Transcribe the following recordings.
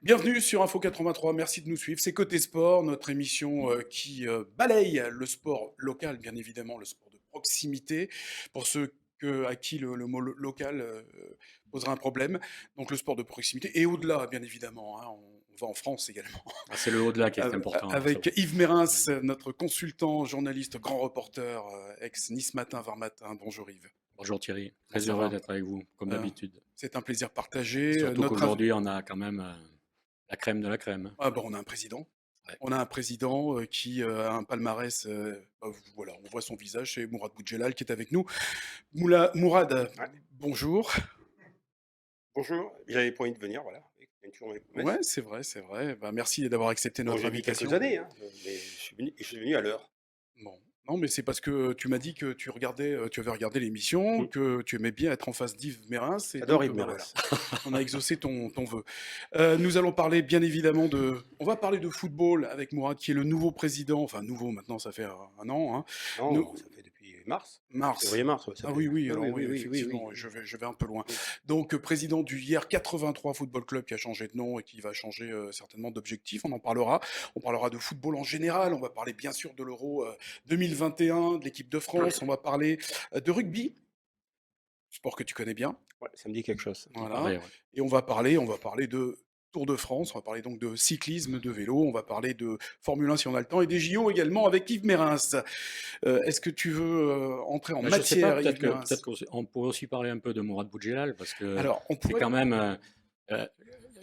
Bienvenue sur Info 83, merci de nous suivre. C'est Côté Sport, notre émission qui balaye le sport local, bien évidemment, le sport de proximité, pour ceux à qui le mot local posera un problème. Donc le sport de proximité, et au-delà, bien évidemment, hein, on va en France également, Ah, c'est le au-delà qui est important, hein, ça avec oui. Yves Ouais. Mérins, notre consultant, journaliste, grand reporter, ex-Nice Matin, Var Matin. Bonjour Yves. Bonjour Thierry, Comment très ça heureux va? d'être avec vous, comme Euh, d'habitude. c'est un plaisir partagé. Surtout qu'aujourd'hui, on a quand même la crème de la crème, hein. Ah, bon, on a un président. Ouais. On a un président qui a un palmarès, voilà, on voit son visage, c'est Mourad Boudjelal qui est avec nous. Mourad, Ouais, bonjour. bonjour, j'avais promis de venir, voilà, et c'est toujours mes Ouais, promesses. c'est vrai, c'est vrai. Bah, merci d'avoir accepté Bon, notre j'ai mis quelques invitation. années, hein, mais je suis venu à l'heure. Bon, non, mais c'est parce que tu m'as dit que tu avais regardé l'émission, Mmh. que tu aimais bien être en face d'Yves Mérins, et J'adore donc Yves voilà, Mérens. on a exaucé ton vœu. Nous allons parler bien évidemment on va parler de football avec Mourad, qui est le nouveau président, enfin nouveau maintenant, ça fait un an, hein. Non, ça fait depuis mars, Mars. février-mars, ouais, ça Ah fait. oui, oui, Oui, alors oui, oui, oui, oui, oui, effectivement, oui, oui, oui, je vais un peu loin. oui. Donc, président du hier 83 Football Club qui a changé de nom et qui va changer certainement d'objectif, on en parlera. On parlera de football en général, on va parler bien sûr de l'Euro 2021, de l'équipe de France, on va parler de rugby, sport que tu connais bien, Ouais, ça me dit quelque chose. Il voilà. paraît, ouais. Et on va parler de Tour de France, on va parler donc de cyclisme, de vélo, on va parler de Formule 1 si on a le temps, et des JO également avec Yves Mérins. Est-ce que tu veux entrer en Ben, je sais pas, matière, Yves Mérins? peut-être qu'on pourrait aussi parler un peu de Mourad Boudjelal, parce que Alors, on c'est pourrait. quand même, euh,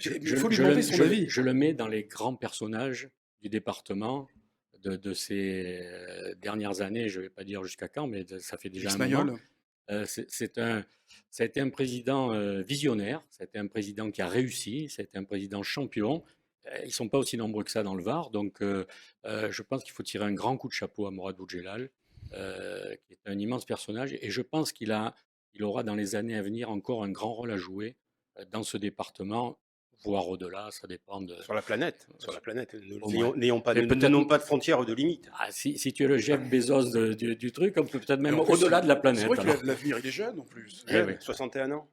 Mais il faut lui demander son avis. je le mets dans les grands personnages du département de ces dernières années, je vais pas dire jusqu'à quand, mais ça fait déjà Félix un moment. Mayol. Ça a été un président visionnaire, ça a été un président qui a réussi, ça a été un président champion. Ils ne sont pas aussi nombreux que ça dans le Var, donc je pense qu'il faut tirer un grand coup de chapeau à Mourad Boudjelal, qui est un immense personnage, et je pense il aura dans les années à venir encore un grand rôle à jouer dans ce département, voire au-delà, ça dépend de, Sur la planète, au moins. Et ne peut-être, n'ayons pas de frontières ou de limites. si tu es le Jeff Bezos du truc, on peut peut-être Et même en plus, au-delà de la c'est vrai planète. qu'il a Alors. de l'avenir, il est jeune en plus. Eh oui. Jeune, 61 ans,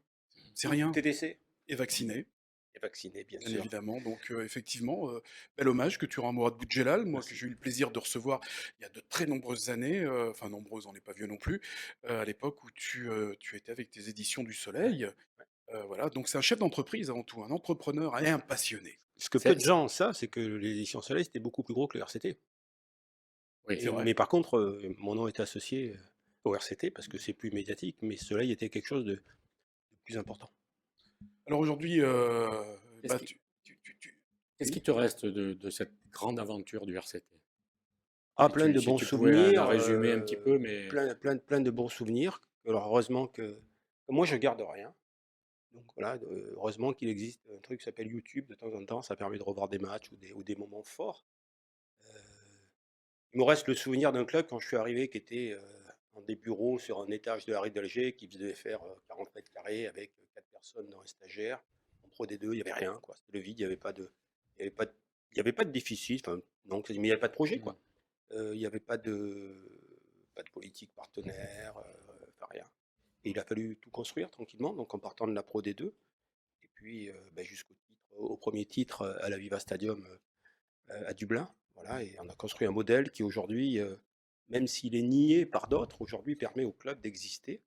C'est rien. TDC, Et vacciné, et vacciné, bien bien sûr. évidemment. Donc, effectivement, bel hommage que tu rends à Mourad Boudjelal, moi que Merci. j'ai eu le plaisir de recevoir il y a de très nombreuses années, enfin nombreuses, on n'est pas vieux non plus, à l'époque où tu étais avec tes éditions du Ouais, Soleil. ouais. Voilà, donc c'est un chef d'entreprise avant tout, un entrepreneur et un passionné. Ce que peu C'est de gens savent, c'est que les éditions Soleil, c'était beaucoup plus gros que le RCT. Oui, C'est vrai. Mais par contre, mon nom est associé au RCT parce que c'est plus médiatique, mais Soleil était quelque chose de plus important. Alors aujourd'hui, qu'est-ce bah, qui, qu'est-ce qui oui. te reste de cette grande aventure du RCT? Ah, Si plein de si bons tu pouvais la souvenirs, résumer un petit peu, mais plein de bons souvenirs. Alors heureusement que moi je garde rien, donc voilà, heureusement qu'il existe un truc qui s'appelle YouTube de temps en temps, ça permet de revoir des matchs ou des moments forts. Heu, il me reste le souvenir d'un club quand je suis arrivé qui était, dans des bureaux sur un étage de la rue d'Alger qui devait faire, 40 m² avec, 4 personnes dans les stagiaires. En Pro D2, il y avait rien quoi, c'était le vide, il y avait pas de il y avait pas de déficit, enfin non, mais il y avait pas de projet mmh, quoi. Il y avait pas de politique partenaire, enfin rien, et il a fallu tout construire tranquillement, donc en partant de la Pro D2 et puis, au 1er titre, à l'Aviva Stadium, à Dublin. Voilà, et on a construit un modèle qui aujourd'hui, même s'il est nié par d'autres, aujourd'hui permet au club d'exister,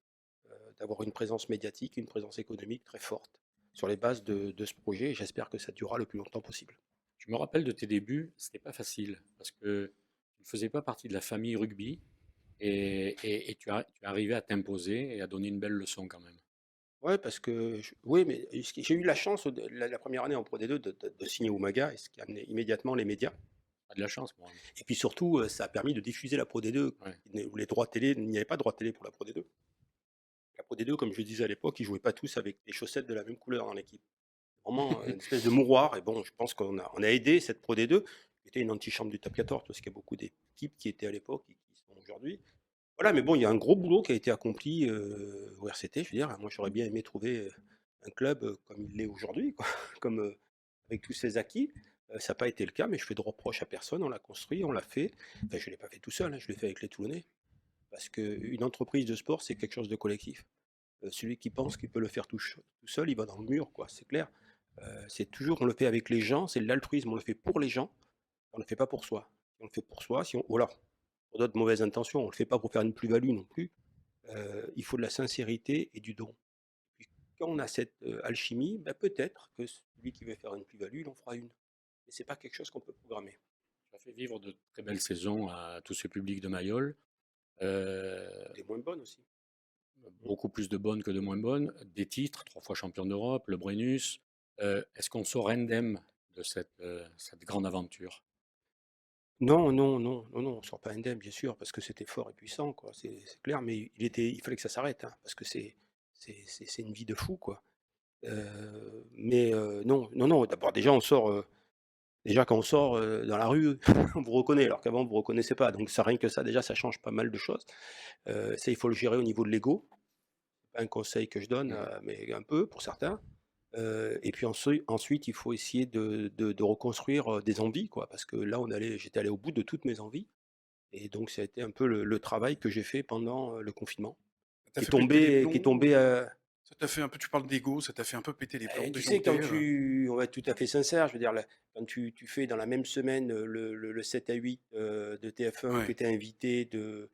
d'avoir une présence médiatique, une présence économique très forte sur les bases de ce projet, et j'espère que ça durera le plus longtemps possible. je me rappelle de tes débuts, c'était pas facile parce que tu ne faisais pas partie de la famille rugby et tu es arrivé à t'imposer et à donner une belle leçon quand même. Ouais, parce que oui, mais j'ai eu la chance la 1re année en Pro D2 de signer Umaga, et ce qui a amené immédiatement les médias, Pas de la chance, moi. et puis surtout, ça a permis de diffuser la Pro D2, Ouais. où les droits télé, il n'y avait pas de droits télé pour la Pro D2. La Pro D2, comme je le disais à l'époque, ils jouaient pas tous avec des chaussettes de la même couleur dans l'équipe. Vraiment, une espèce de mouroir, et bon, je pense qu'on a aidé cette Pro D2, qui était une antichambre du top 14, parce qu'il y a beaucoup d'équipes qui étaient à l'époque et qui sont aujourd'hui. Voilà, mais bon, il y a un gros boulot qui a été accompli, au RCT. Je veux dire, moi, j'aurais bien aimé trouver, un club, comme il l'est aujourd'hui, quoi, comme, avec tous ses acquis. Ça n'a pas été le cas, mais je fais de reproche à personne. On l'a construit, on l'a fait. Enfin, je ne l'ai pas fait tout seul, hein, je l'ai fait avec les Toulonnais. Parce qu'une entreprise de sport, c'est quelque chose de collectif. Celui qui pense qu'il peut le faire tout seul, il va dans le mur, quoi, c'est clair. C'est toujours on le fait avec les gens, c'est de l'altruisme, on le fait pour les gens, on ne le fait pas pour soi. Si on le fait pour soi, si on ou alors pour d'autres mauvaises intentions, on ne le fait pas pour faire une plus-value non plus, il faut de la sincérité et du don. Puis quand on a cette, alchimie, bah, peut-être que celui qui veut faire une plus-value, il en fera une. Mais c'est pas quelque chose qu'on peut programmer. Tu as fait vivre de très belles saisons à tout ce public de Mayol. Euh, Des moins bonnes aussi. Mmh. Beaucoup plus de bonnes que de moins bonnes. Des titres, 3 fois champion d'Europe, le Brennus. Est-ce qu'on sort indemne de cette grande aventure? Non, non, non, non, non, on sort pas indemne, bien sûr, parce que c'était fort et puissant, quoi, c'est clair, mais il fallait que ça s'arrête, hein, parce que c'est une vie de fou, quoi. Mais non, non, non, d'abord déjà on sort, déjà quand on sort, dans la rue, on vous reconnaît, alors qu'avant vous reconnaissez pas, donc ça rien que ça déjà ça change pas mal de choses. Ça il faut le gérer au niveau de l'ego. C'est pas un conseil que je donne, Mmh. mais un peu pour certains. Et puis ensuite il faut essayer de reconstruire, des envies, quoi, parce que là j'étais allé au bout de toutes mes envies et donc ça a été un peu le travail que j'ai fait pendant, le confinement, Ça t'a fait péter les qui est plombs, tombé, ça t'a fait un peu tu parles d'ego, ça t'a fait un peu péter les plombs, tu sais déjanter, on va être tout à fait sincère, je veux dire quand tu fais dans la même semaine, le 7 à 8, de TF1, que Ouais. tu es invité de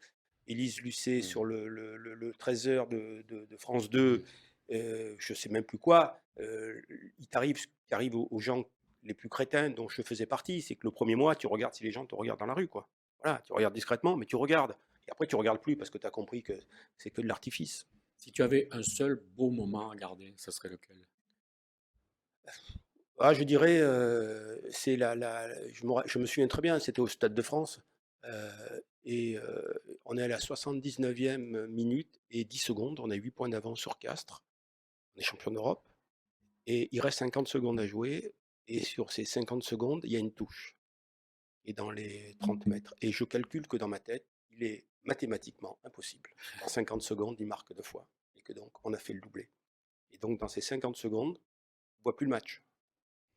Élise Lucet Mmh. sur le 13h de France 2, Mmh. je sais même plus quoi, il t'arrive ce qui arrive aux gens les plus crétins dont je faisais partie, c'est que le premier mois, tu regardes si les gens te regardent dans la rue, quoi. Voilà, tu regardes discrètement, mais tu regardes et après tu regardes plus parce que tu as compris que c'est que de l'artifice. Si tu avais un seul beau moment à garder, ça serait lequel? Ah, je dirais, c'est je me souviens très bien, c'était au Stade de France, on est à la 79e minute et 10 secondes, on a 8 points d'avance sur Castres, on est champion d'Europe et il reste 50 secondes à jouer et sur ces 50 secondes, il y a une touche et dans les 30 mètres et je calcule que dans ma tête, il est mathématiquement impossible. En 50 secondes, il marque 2 fois et que donc on a fait le doublé et donc dans ces 50 secondes, on voit plus le match.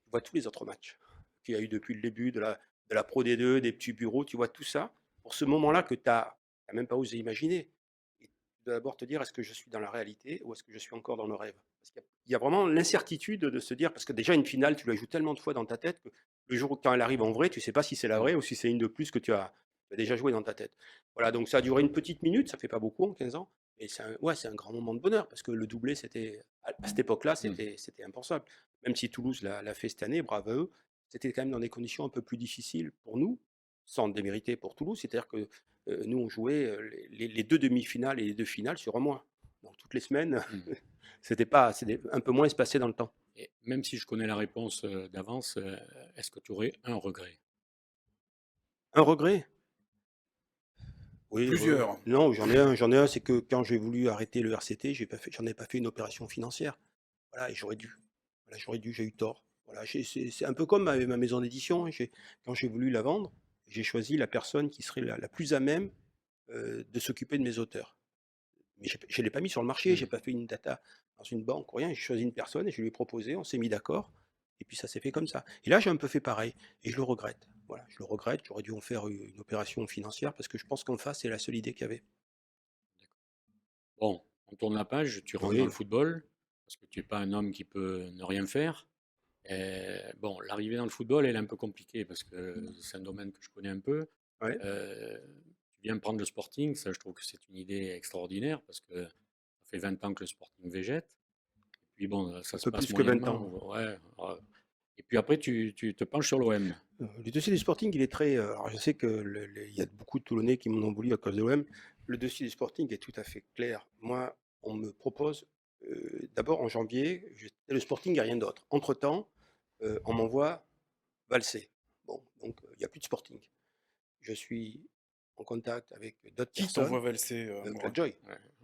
Tu vois tous les autres matchs qu'il y a eu depuis le début de la Pro D2, des petits bureaux, tu vois tout ça pour ce moment-là que tu as même pas osé imaginer. Et tu dois d'abord te dire: «Est-ce que je suis dans la réalité ou est-ce que je suis encore dans le rêve?» Parce qu'il y a vraiment l'incertitude de se dire parce que déjà une finale, tu la joues tellement de fois dans ta tête que le jour où quand elle arrive en vrai, tu sais pas si c'est la Mmh. vraie ou si c'est une de plus que tu as déjà joué dans ta tête. Voilà, donc ça a duré une petite minute, ça fait pas beaucoup en 15 ans et c'est un grand moment de bonheur parce que le doublé, c'était à cette époque-là, Mmh. c'était impensable. Même si Toulouse l'a fait cette année, bravo à eux, c'était quand même dans des conditions un peu plus difficiles pour nous, sans démériter pour Toulouse. C'est-à-dire que nous, on jouait les deux demi-finales et les deux finales sur un mois. Donc toutes les semaines, Mmh. c'était un peu moins espacé dans le temps. Et même si je connais la réponse d'avance, est-ce que tu aurais un regret? Un regret? Oui, ouais, ouais. Plusieurs. Non, j'en ai un, c'est que quand j'ai voulu arrêter le RCT, j'en ai pas fait une opération financière. Voilà, et j'aurais dû. Voilà, j'aurais dû, j'ai eu tort. Voilà, c'est un peu comme ma maison d'édition, hein, quand j'ai voulu la vendre, j'ai choisi la personne qui serait la plus à même, de s'occuper de mes auteurs. Mais je l'ai pas mis sur le marché, j'ai Mmh. pas fait une data dans une banque ou rien, j'ai choisi une personne et je lui ai proposé, on s'est mis d'accord et puis ça s'est fait comme ça. Et là, j'ai un peu fait pareil et je le regrette. Voilà, je le regrette, j'aurais dû en faire une opération financière parce que je pense qu'en face, c'est la seule idée qu'il y avait. Bon, on tourne la page, tu rentres dans Oui, le football, parce que tu es pas un homme qui peut ne rien faire. Bon, l'arrivée dans le football, elle est un peu compliquée parce que c'est un domaine que je connais un peu. ouais, Euh, Tu viens prendre le Sporting, ça je trouve que c'est une idée extraordinaire parce que ça fait 20 ans que le Sporting végète. Et puis bon, ça un se peu passe plus que 20 moyennement. ans. Ouais. Et puis après, tu te penches sur l'OM. Le dossier du Sporting, il est très, alors je sais que il y a beaucoup de Toulonnais qui m'en ont voulu à cause de l'OM. Le dossier du Sporting est tout à fait clair. Moi, on me propose, d'abord en janvier, le Sporting, il y a rien d'autre. Entre-temps, on m'envoie valser. Bon, donc il y a plus de Sporting. Je suis en contact avec d'autres Qui personnes, t'envoie valser, Mourad? Claude Ouais.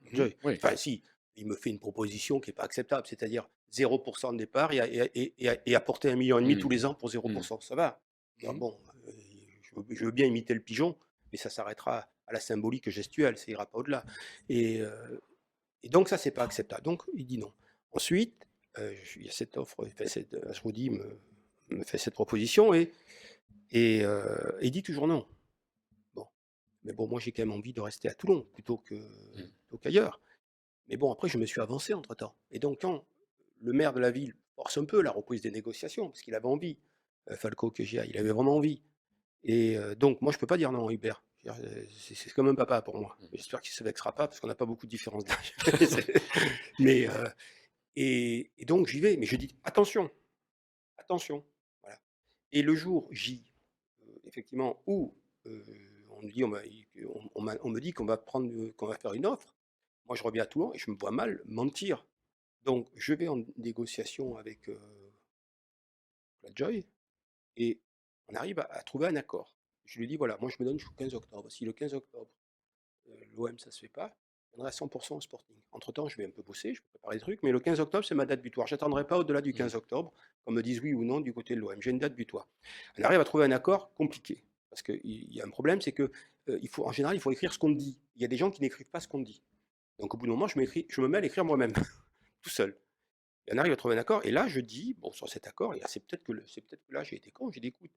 Mhm. Joy. Oui. Enfin si, il me fait une proposition qui est pas acceptable, c'est-à-dire 0 de départ et apporter 1,5 million tous Mhm. les ans pour 0. Mhm. Ça va. Bah, Mmh. bon, je veux bien imiter le pigeon, mais ça s'arrêtera à la symbolique gestuelle, ça ira pas au-delà et donc ça, c'est pas acceptable. Donc il dit non. Ensuite, il y a cette offre, enfin Asmoudi me fait cette proposition il dit toujours non. Bon, mais bon, moi j'ai quand même envie de rester à Toulon Mhm. plutôt qu'ailleurs. Mais bon, après, je me suis avancé entre-temps. Et donc, quand le maire de la ville force un peu la reprise des négociations, parce qu'il avait envie, Falco, que j'y aille. Il avait vraiment envie. Et donc, moi, je peux pas dire non à Hubert. Je veux dire, c'est comme un papa pour moi. Mmh. J'espère qu'il se vexera pas, parce qu'on n'a pas beaucoup de différence d'âge. Mais, et donc, j'y vais. Mais je dis, attention, attention. Voilà. Et le jour effectivement, où on me dit, on me dit qu'on va qu'on va faire une offre, moi, je reviens à Toulon et je me vois mal mentir. Donc, je vais en négociation avec Joy et on arrive à trouver un accord. Je lui dis, voilà, moi, je me donne jusqu'au 15 octobre. Si le 15 octobre, l'OM, ça se fait pas, je donnerai à 100% au Sporting. Entre-temps, je vais un peu bosser, je vais préparer des trucs, mais le 15 octobre, c'est ma date butoir. Je n'attendrai pas au-delà du Mmh. 15 octobre, qu'on me dise oui ou non du côté de l'OM. J'ai une date butoir. On arrive à trouver un accord compliqué. Parce qu'il y a un problème, c'est que en général, il faut écrire ce qu'on dit. Il y a des gens qui n'écrivent pas ce qu'on dit. Donc au bout d'un moment, je me mets à l'écrire moi-même, tout seul. Et on arrive à trouver un accord. Et là, je dis, bon, sur cet accord, c'est peut-être que, là, j'ai été con. J'ai dit, écoute,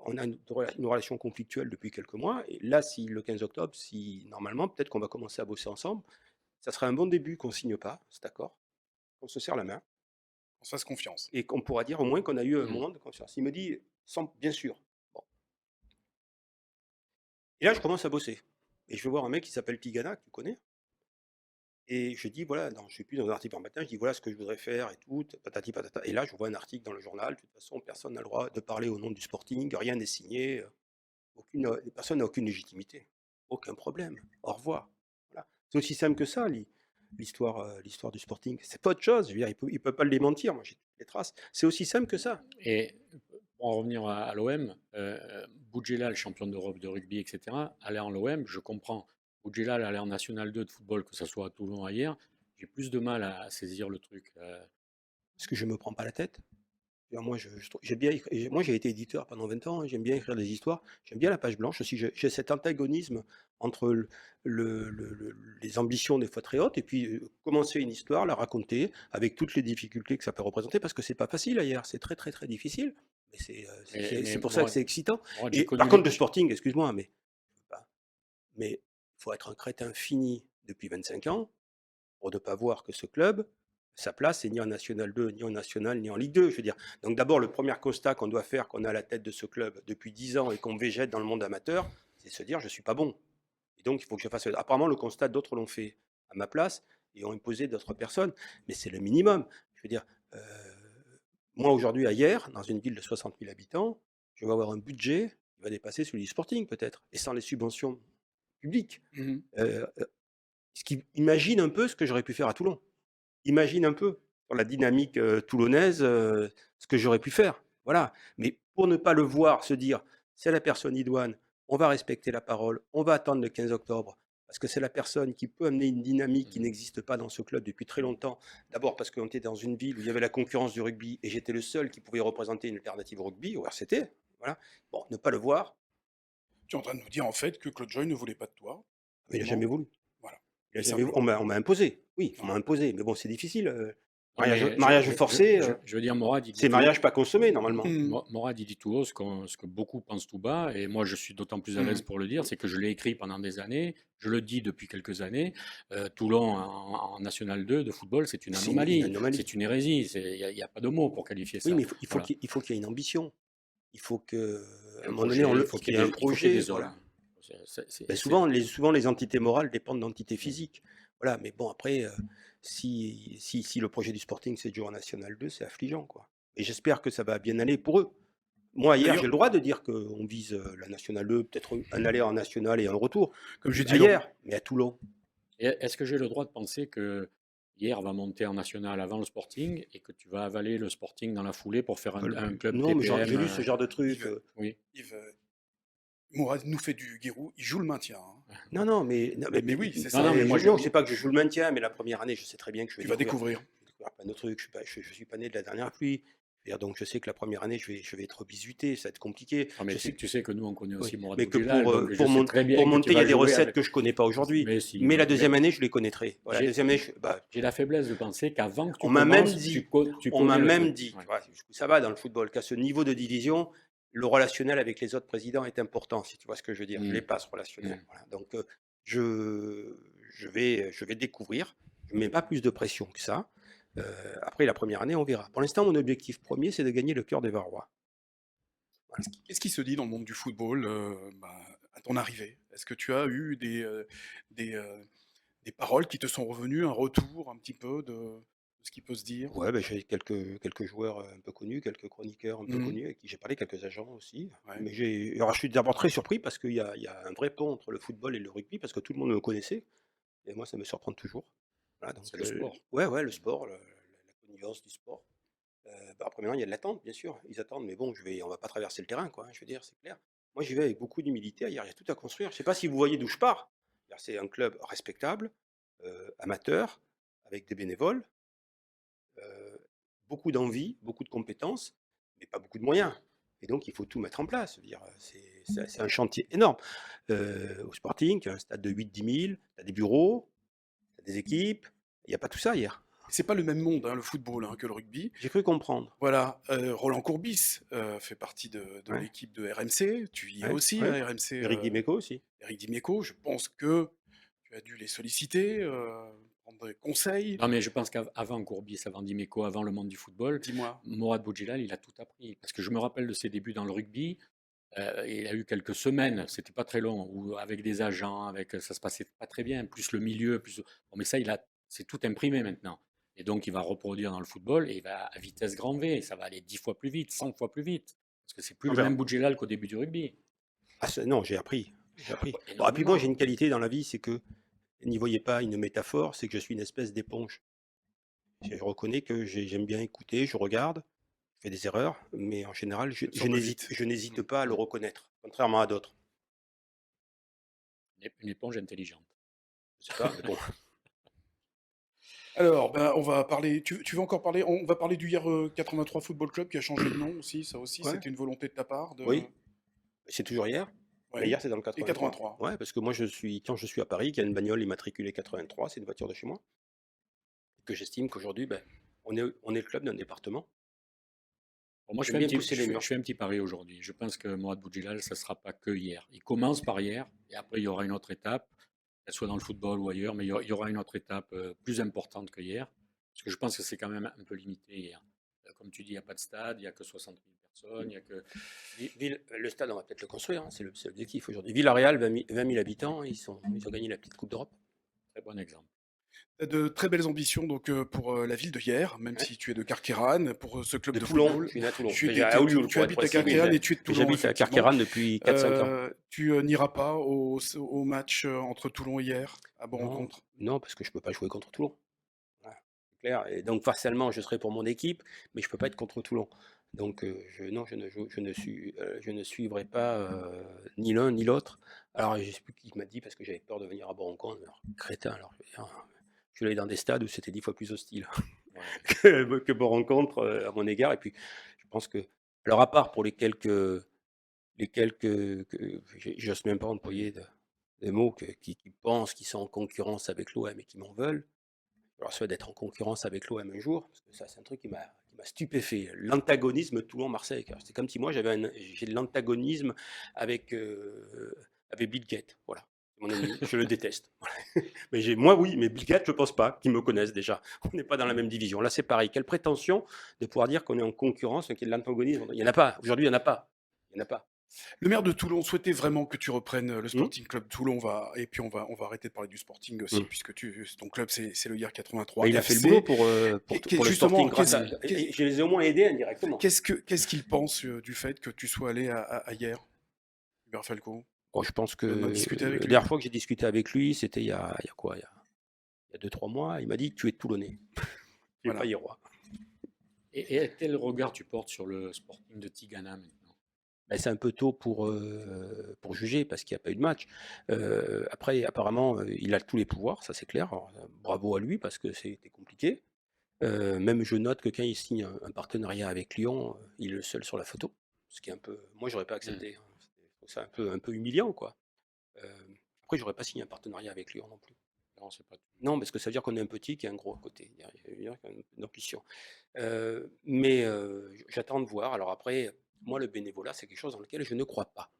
on a une relation conflictuelle depuis quelques mois. Et là, si le 15 octobre, si normalement, peut-être qu'on va commencer à bosser ensemble, ça serait un bon début qu'on ne signe pas cet accord, qu'on se serre la main On se fasse confiance. et qu'on pourra dire au moins qu'on a eu un Mmh. moment de confiance. Il me dit, bien sûr. Bon. Et là, je commence à bosser. Et je vais voir un mec qui s'appelle Tigana, que tu connais. Et je dis, voilà, je ne suis plus dans un article par matin, je dis, voilà ce que je voudrais faire et tout, patati patata. Et là, je vois un article dans le journal, de toute façon, personne n'a le droit de parler au nom du Sporting, rien n'est signé, personne n'a aucune légitimité, aucun problème, au revoir. Voilà. C'est aussi simple que ça, l'histoire du Sporting. C'est pas autre chose, je veux dire, il ne peut pas le démentir, moi j'ai toutes les traces. C'est aussi simple que ça. Et pour en revenir à l'OM, Boudjelal, champion d'Europe de rugby, etc., aller en l'OM, je comprends. Boudjelal aller en National 2 de football, que ce soit à Toulon ou ailleurs, j'ai plus de mal à saisir le truc. Parce que je ne me prends pas la tête. Moi, j'aime bien moi, j'ai été éditeur pendant 20 ans, hein, j'aime bien écrire des histoires, j'aime bien la page blanche aussi. J'ai cet antagonisme entre les ambitions des fois très hautes et puis commencer une histoire, la raconter avec toutes les difficultés que ça peut représenter, parce que c'est pas facile ailleurs, c'est très très très difficile. Mais c'est pour ça que c'est excitant. Morad, Et par contre, le Sporting, excuse-moi, mais il faut être un crétin fini depuis 25 ans pour ne pas voir que ce club, sa place, c'est ni en National 2, ni en National, ni en Ligue 2. Je veux dire. Donc d'abord, le premier constat qu'on doit faire, qu'on est à la tête de ce club depuis 10 ans et qu'on végète dans le monde amateur, c'est se dire, je ne suis pas bon. Et donc, il faut que je fasse... Apparemment, le constat, d'autres l'ont fait à ma place et ont imposé d'autres personnes, mais c'est le minimum. Je veux dire, moi, aujourd'hui, à hier, dans une ville de 60 000 habitants, je vais avoir un budget qui va dépasser celui du Sporting, peut-être, et sans les subventions publiques. Mmh. Imagine un peu ce que j'aurais pu faire à Toulon. Imagine un peu, sur la dynamique toulonnaise, ce que j'aurais pu faire. Voilà. Mais pour ne pas le voir, se dire, c'est la personne idoine, on va respecter la parole, on va attendre le 15 octobre, parce que c'est la personne qui peut amener une dynamique qui n'existe pas dans ce club depuis très longtemps. D'abord parce qu'on était dans une ville où il y avait la concurrence du rugby et j'étais le seul qui pouvait représenter une alternative au rugby, au RCT. Voilà. Bon, ne pas le voir, Tu es en train de nous dire en fait que Claude Joy ne voulait pas de toi. mais il n'a Vraiment. jamais voulu. Voilà. Il a Et jamais voulu. simplement. On m'a imposé. Oui, on m'a Ouais. imposé. Mais bon, c'est difficile. Non, mais Mariage forcé, je veux dire, Morad, il dit c'est tout. mariage pas consommé, normalement. Mmh. Morad, il dit tout haut ce que beaucoup pensent tout bas, et moi je suis d'autant plus à l'aise pour le dire, c'est que je l'ai écrit pendant des années, je le dis depuis quelques années. Toulon en National 2 de football, c'est une C'est une anomalie, anomalie. c'est une hérésie, il n'y a pas de mots pour qualifier Oui, ça. mais il faut Voilà. qu'il faut qu'il y ait une ambition. Il faut qu'à un Un moment donné, projet, il faut qu'il y ait un il faut qu'il y ait projet. des hommes. Voilà. C'est- Ben, c'est- souvent, les entités morales dépendent d'entités physiques. Voilà, mais bon, après, si le projet du Sporting, c'est de jouer en National 2, c'est affligeant, quoi. Et j'espère que ça va bien aller pour eux. Moi, hier, D'ailleurs, j'ai le droit de dire qu'on vise la National 2, peut-être un aller en National et un retour. comme j'ai dit, Hier, mais à Toulon. Et est-ce que j'ai le droit de penser que hier va monter en national avant le Sporting et que tu vas avaler le Sporting dans la foulée pour faire un club Non, mais TPM j'ai lu ce genre de truc. Yves, oui. Yves, Mourad nous fait du guérou, il joue le maintien. Hein. Non, mais Mais oui, c'est Non, ça. non, mais moi, non, c'est pas que je joue le maintien, mais la première année, je sais très bien que je vais Tu vas découvrir. plein de trucs. Je suis pas né de la dernière pluie. Donc je sais que la première année, je vais être bizuté, ça va être compliqué. Ah, mais Je sais tu sais que nous, on connaît aussi oui, Mourad mais que Boudjelal, donc je sais très bien pour que tu monter, il y vas a des jouer recettes avec- que je connais pas aujourd'hui. Mais si, Mais la mais- deuxième année, je les connaîtrai. Voilà, la J'ai- deuxième année, J'ai la faiblesse de penser qu'avant que tu On m'a même commences, dit- tu on m'a connais le même truc. dit, Ouais. tu vois, ça va dans le football, qu'à ce niveau de division, le relationnel avec les autres présidents est important, si tu vois ce que je veux dire. Je l'ai pas, ce relationnel. Voilà. Donc, je vais découvrir. Je ne mets pas plus de pression que ça. Après la première année, on verra. Pour l'instant, mon objectif premier, c'est de gagner le cœur des Varois. Voilà. Qu'est-ce qui se dit dans le monde du football, à ton arrivée? Est-ce que tu as eu des, des paroles qui te sont revenues, un retour un petit peu de ce qui peut se dire? Ouais, bah, j'ai quelques joueurs, un peu connus, quelques chroniqueurs un peu Mmh. connus avec qui j'ai parlé, quelques agents aussi. Ouais. Mais alors je suis d'abord très surpris parce qu'il y a un vrai pont entre le football et le rugby parce que tout le monde me connaissait et moi ça me surprend toujours. Voilà donc C'est le sport. ouais, le sport, la connivence du sport. Premièrement, il y a de l'attente bien sûr, ils attendent mais bon on va pas traverser le terrain quoi, hein, je veux dire, c'est clair. Moi j'y vais avec beaucoup d'humilité, il y a tout à construire. Je sais pas si vous voyez d'où je pars? C'est un club respectable, amateur, avec des bénévoles. Heu, Beaucoup d'envie, beaucoup de compétences, mais pas beaucoup de moyens et donc il faut tout mettre en place. Je veux dire, c'est un chantier énorme. Au Sporting, tu as un stade de 8-10 000, tu as des bureaux, tu as des équipes. Il y a pas tout ça hier. C'est pas le même monde, hein, le football, hein, que le rugby. J'ai cru comprendre. Voilà, Roland Courbis, fait partie de Ouais, l'équipe de RMC. Tu y es ouais, aussi ouais. à RMC, Éric Dimeco aussi. Éric Dimeco. Je pense que tu as dû les solliciter, prendre des conseils? Non, mais je pense qu'avant Courbis, avant Dimeco, avant le monde du football, Dis-moi. Mourad Boudjelal, il a tout appris. Parce que je me rappelle de ses débuts dans le rugby. Il a eu quelques semaines, c'était pas très long, où avec des agents, ça se passait pas très bien. Plus le milieu, plus. Bon, mais ça, c'est tout imprimé maintenant. Et donc, il va reproduire dans le football et il va à vitesse grand V. Ça va aller 10 fois plus vite, 100 fois plus vite. Parce que c'est plus On le verra. même Boudjelal qu'au début du rugby. Non, j'ai appris, j'ai appris. Ouais, Bon et puis moi énormément. j'ai une qualité dans la vie, c'est que n'y voyez pas une métaphore, c'est que je suis une espèce d'éponge. Je reconnais que j'aime bien écouter, je regarde, je fais des erreurs, mais en général, Tu absorbes vite. je n'hésite Mmh. pas à le reconnaître, contrairement à d'autres. Une éponge intelligente. Je sais pas, mais bon. Alors, on va parler tu veux encore parler on va parler du hier, 83 Football Club qui a changé de nom aussi, ça aussi, Ouais, c'était une volonté de ta part de oui, c'est toujours hier, mais ouais hier, c'est dans le et 83. 83. Ouais, parce que moi, quand je suis à Paris, qu'il y a une bagnole immatriculée 83, c'est une voiture de chez moi, que j'estime qu'aujourd'hui, on est le club d'un département. Bon, moi, J'aime bien pousser je les fais, murs. je fais un petit pari aujourd'hui. Je pense que Mourad Boudjelal, ça ne sera pas que hier. Il commence par hier, et après, il y aura une autre étape, qu'elle soit dans le football ou ailleurs, mais il y aura une autre étape plus importante que hier. Parce que je pense que c'est quand même un peu limité hier. Comme tu dis, il n'y a pas de stade, il n'y a que 60 000 personnes, il y a que. Le stade, on va peut-être le construire, hein, c'est l'objectif aujourd'hui. Villarreal, 20 000 habitants, ils ont gagné la petite Coupe d'Europe. Très bon exemple. Tu as de très belles ambitions donc, pour, la ville de Hyères, même Ouais. si tu es de Carqueiranne, pour, ce club De de Toulon, je football. suis né à Toulon. Tu J'ai étais à Olioul tu pour être habites à précis, Carqueiranne et tu es de Toulon j'habite à effectivement. Carqueiranne depuis 4-5 ans. Tu, n'iras pas au match, entre Toulon et Hyères, à Non, Bourg-en-Contre? non, parce que je peux pas jouer contre Toulon. Voilà, c'est clair. Et donc partiellement, je serai pour mon équipe, mais je peux pas être contre Toulon. Donc non, je ne suivrai pas ni l'un ni l'autre. Alors je sais plus qui m'a dit parce que j'avais peur de venir à Bourg-en-Contre. Alors, crétin. Alors je suis allé dans des stades où c'était 10 fois plus hostile Ouais. que Bourg-en-Contre à mon égard. Et puis je pense que, alors à part pour les quelques que j'ose même pas employer des mots qui pensent qu'ils sont en concurrence avec l'OM et qui m'en veulent. Je leur souhaite d'être en concurrence avec l'OM un jour, parce que ça, c'est un truc qui m'a stupéfait. L'antagonisme Toulon-Marseille. C'est comme si moi, j'ai de l'antagonisme avec, avec Bill Gates. Voilà. C'est mon ennemi. Je le déteste. Mais moi, oui, mais Bill Gates, je pense pas qu'ils me connaissent déjà. On n'est pas dans la même division. Là, c'est pareil. Quelle prétention de pouvoir dire qu'on est en concurrence, qu'il y a de l'antagonisme. Il n'y en a pas. Aujourd'hui, il n'y en a pas. Il n'y en a pas. Le maire de Toulon souhaitait vraiment que tu reprennes, le Hum, Sporting Club Toulon, et puis on va arrêter de parler du Sporting aussi hum. puisque ton club c'est le Hyères 83 Bah, il a fait le FC. boulot pour le Justement, Sporting. Je les ai au moins aidés indirectement. qu'est-ce qu'il pense, du fait que tu sois allé à Hyères, Hubert Falco? Bon, je pense que Tu en as discuté avec la lui? dernière fois que j'ai discuté avec lui, c'était il y a quoi? Il y a 2-3 mois. Il m'a dit: «Tu es Toulonnais, tu es pas Voilà. Hyérois». Et quel regard tu portes sur le Sporting de Tigana maintenant? Bah, c'est un peu tôt pour juger parce qu'il n'y a pas eu de match. Après apparemment, il a tous les pouvoirs, ça c'est clair. Alors, bravo à lui parce que c'était compliqué. Même je note que quand il signe un partenariat avec Lyon, il est le seul sur la photo. Ce qui est un peu, moi j'aurais pas Hmm. accepté, hein. Je trouve ça un peu humiliant quoi. Après j'aurais pas signé un partenariat avec Lyon non plus. Non, c'est pas tout. Non, parce que ça veut dire qu'on est un petit qui a un gros à côté. Il y a une ambition. J'attends de voir. Alors après, moi, le bénévolat, c'est quelque chose dans lequel je ne crois pas.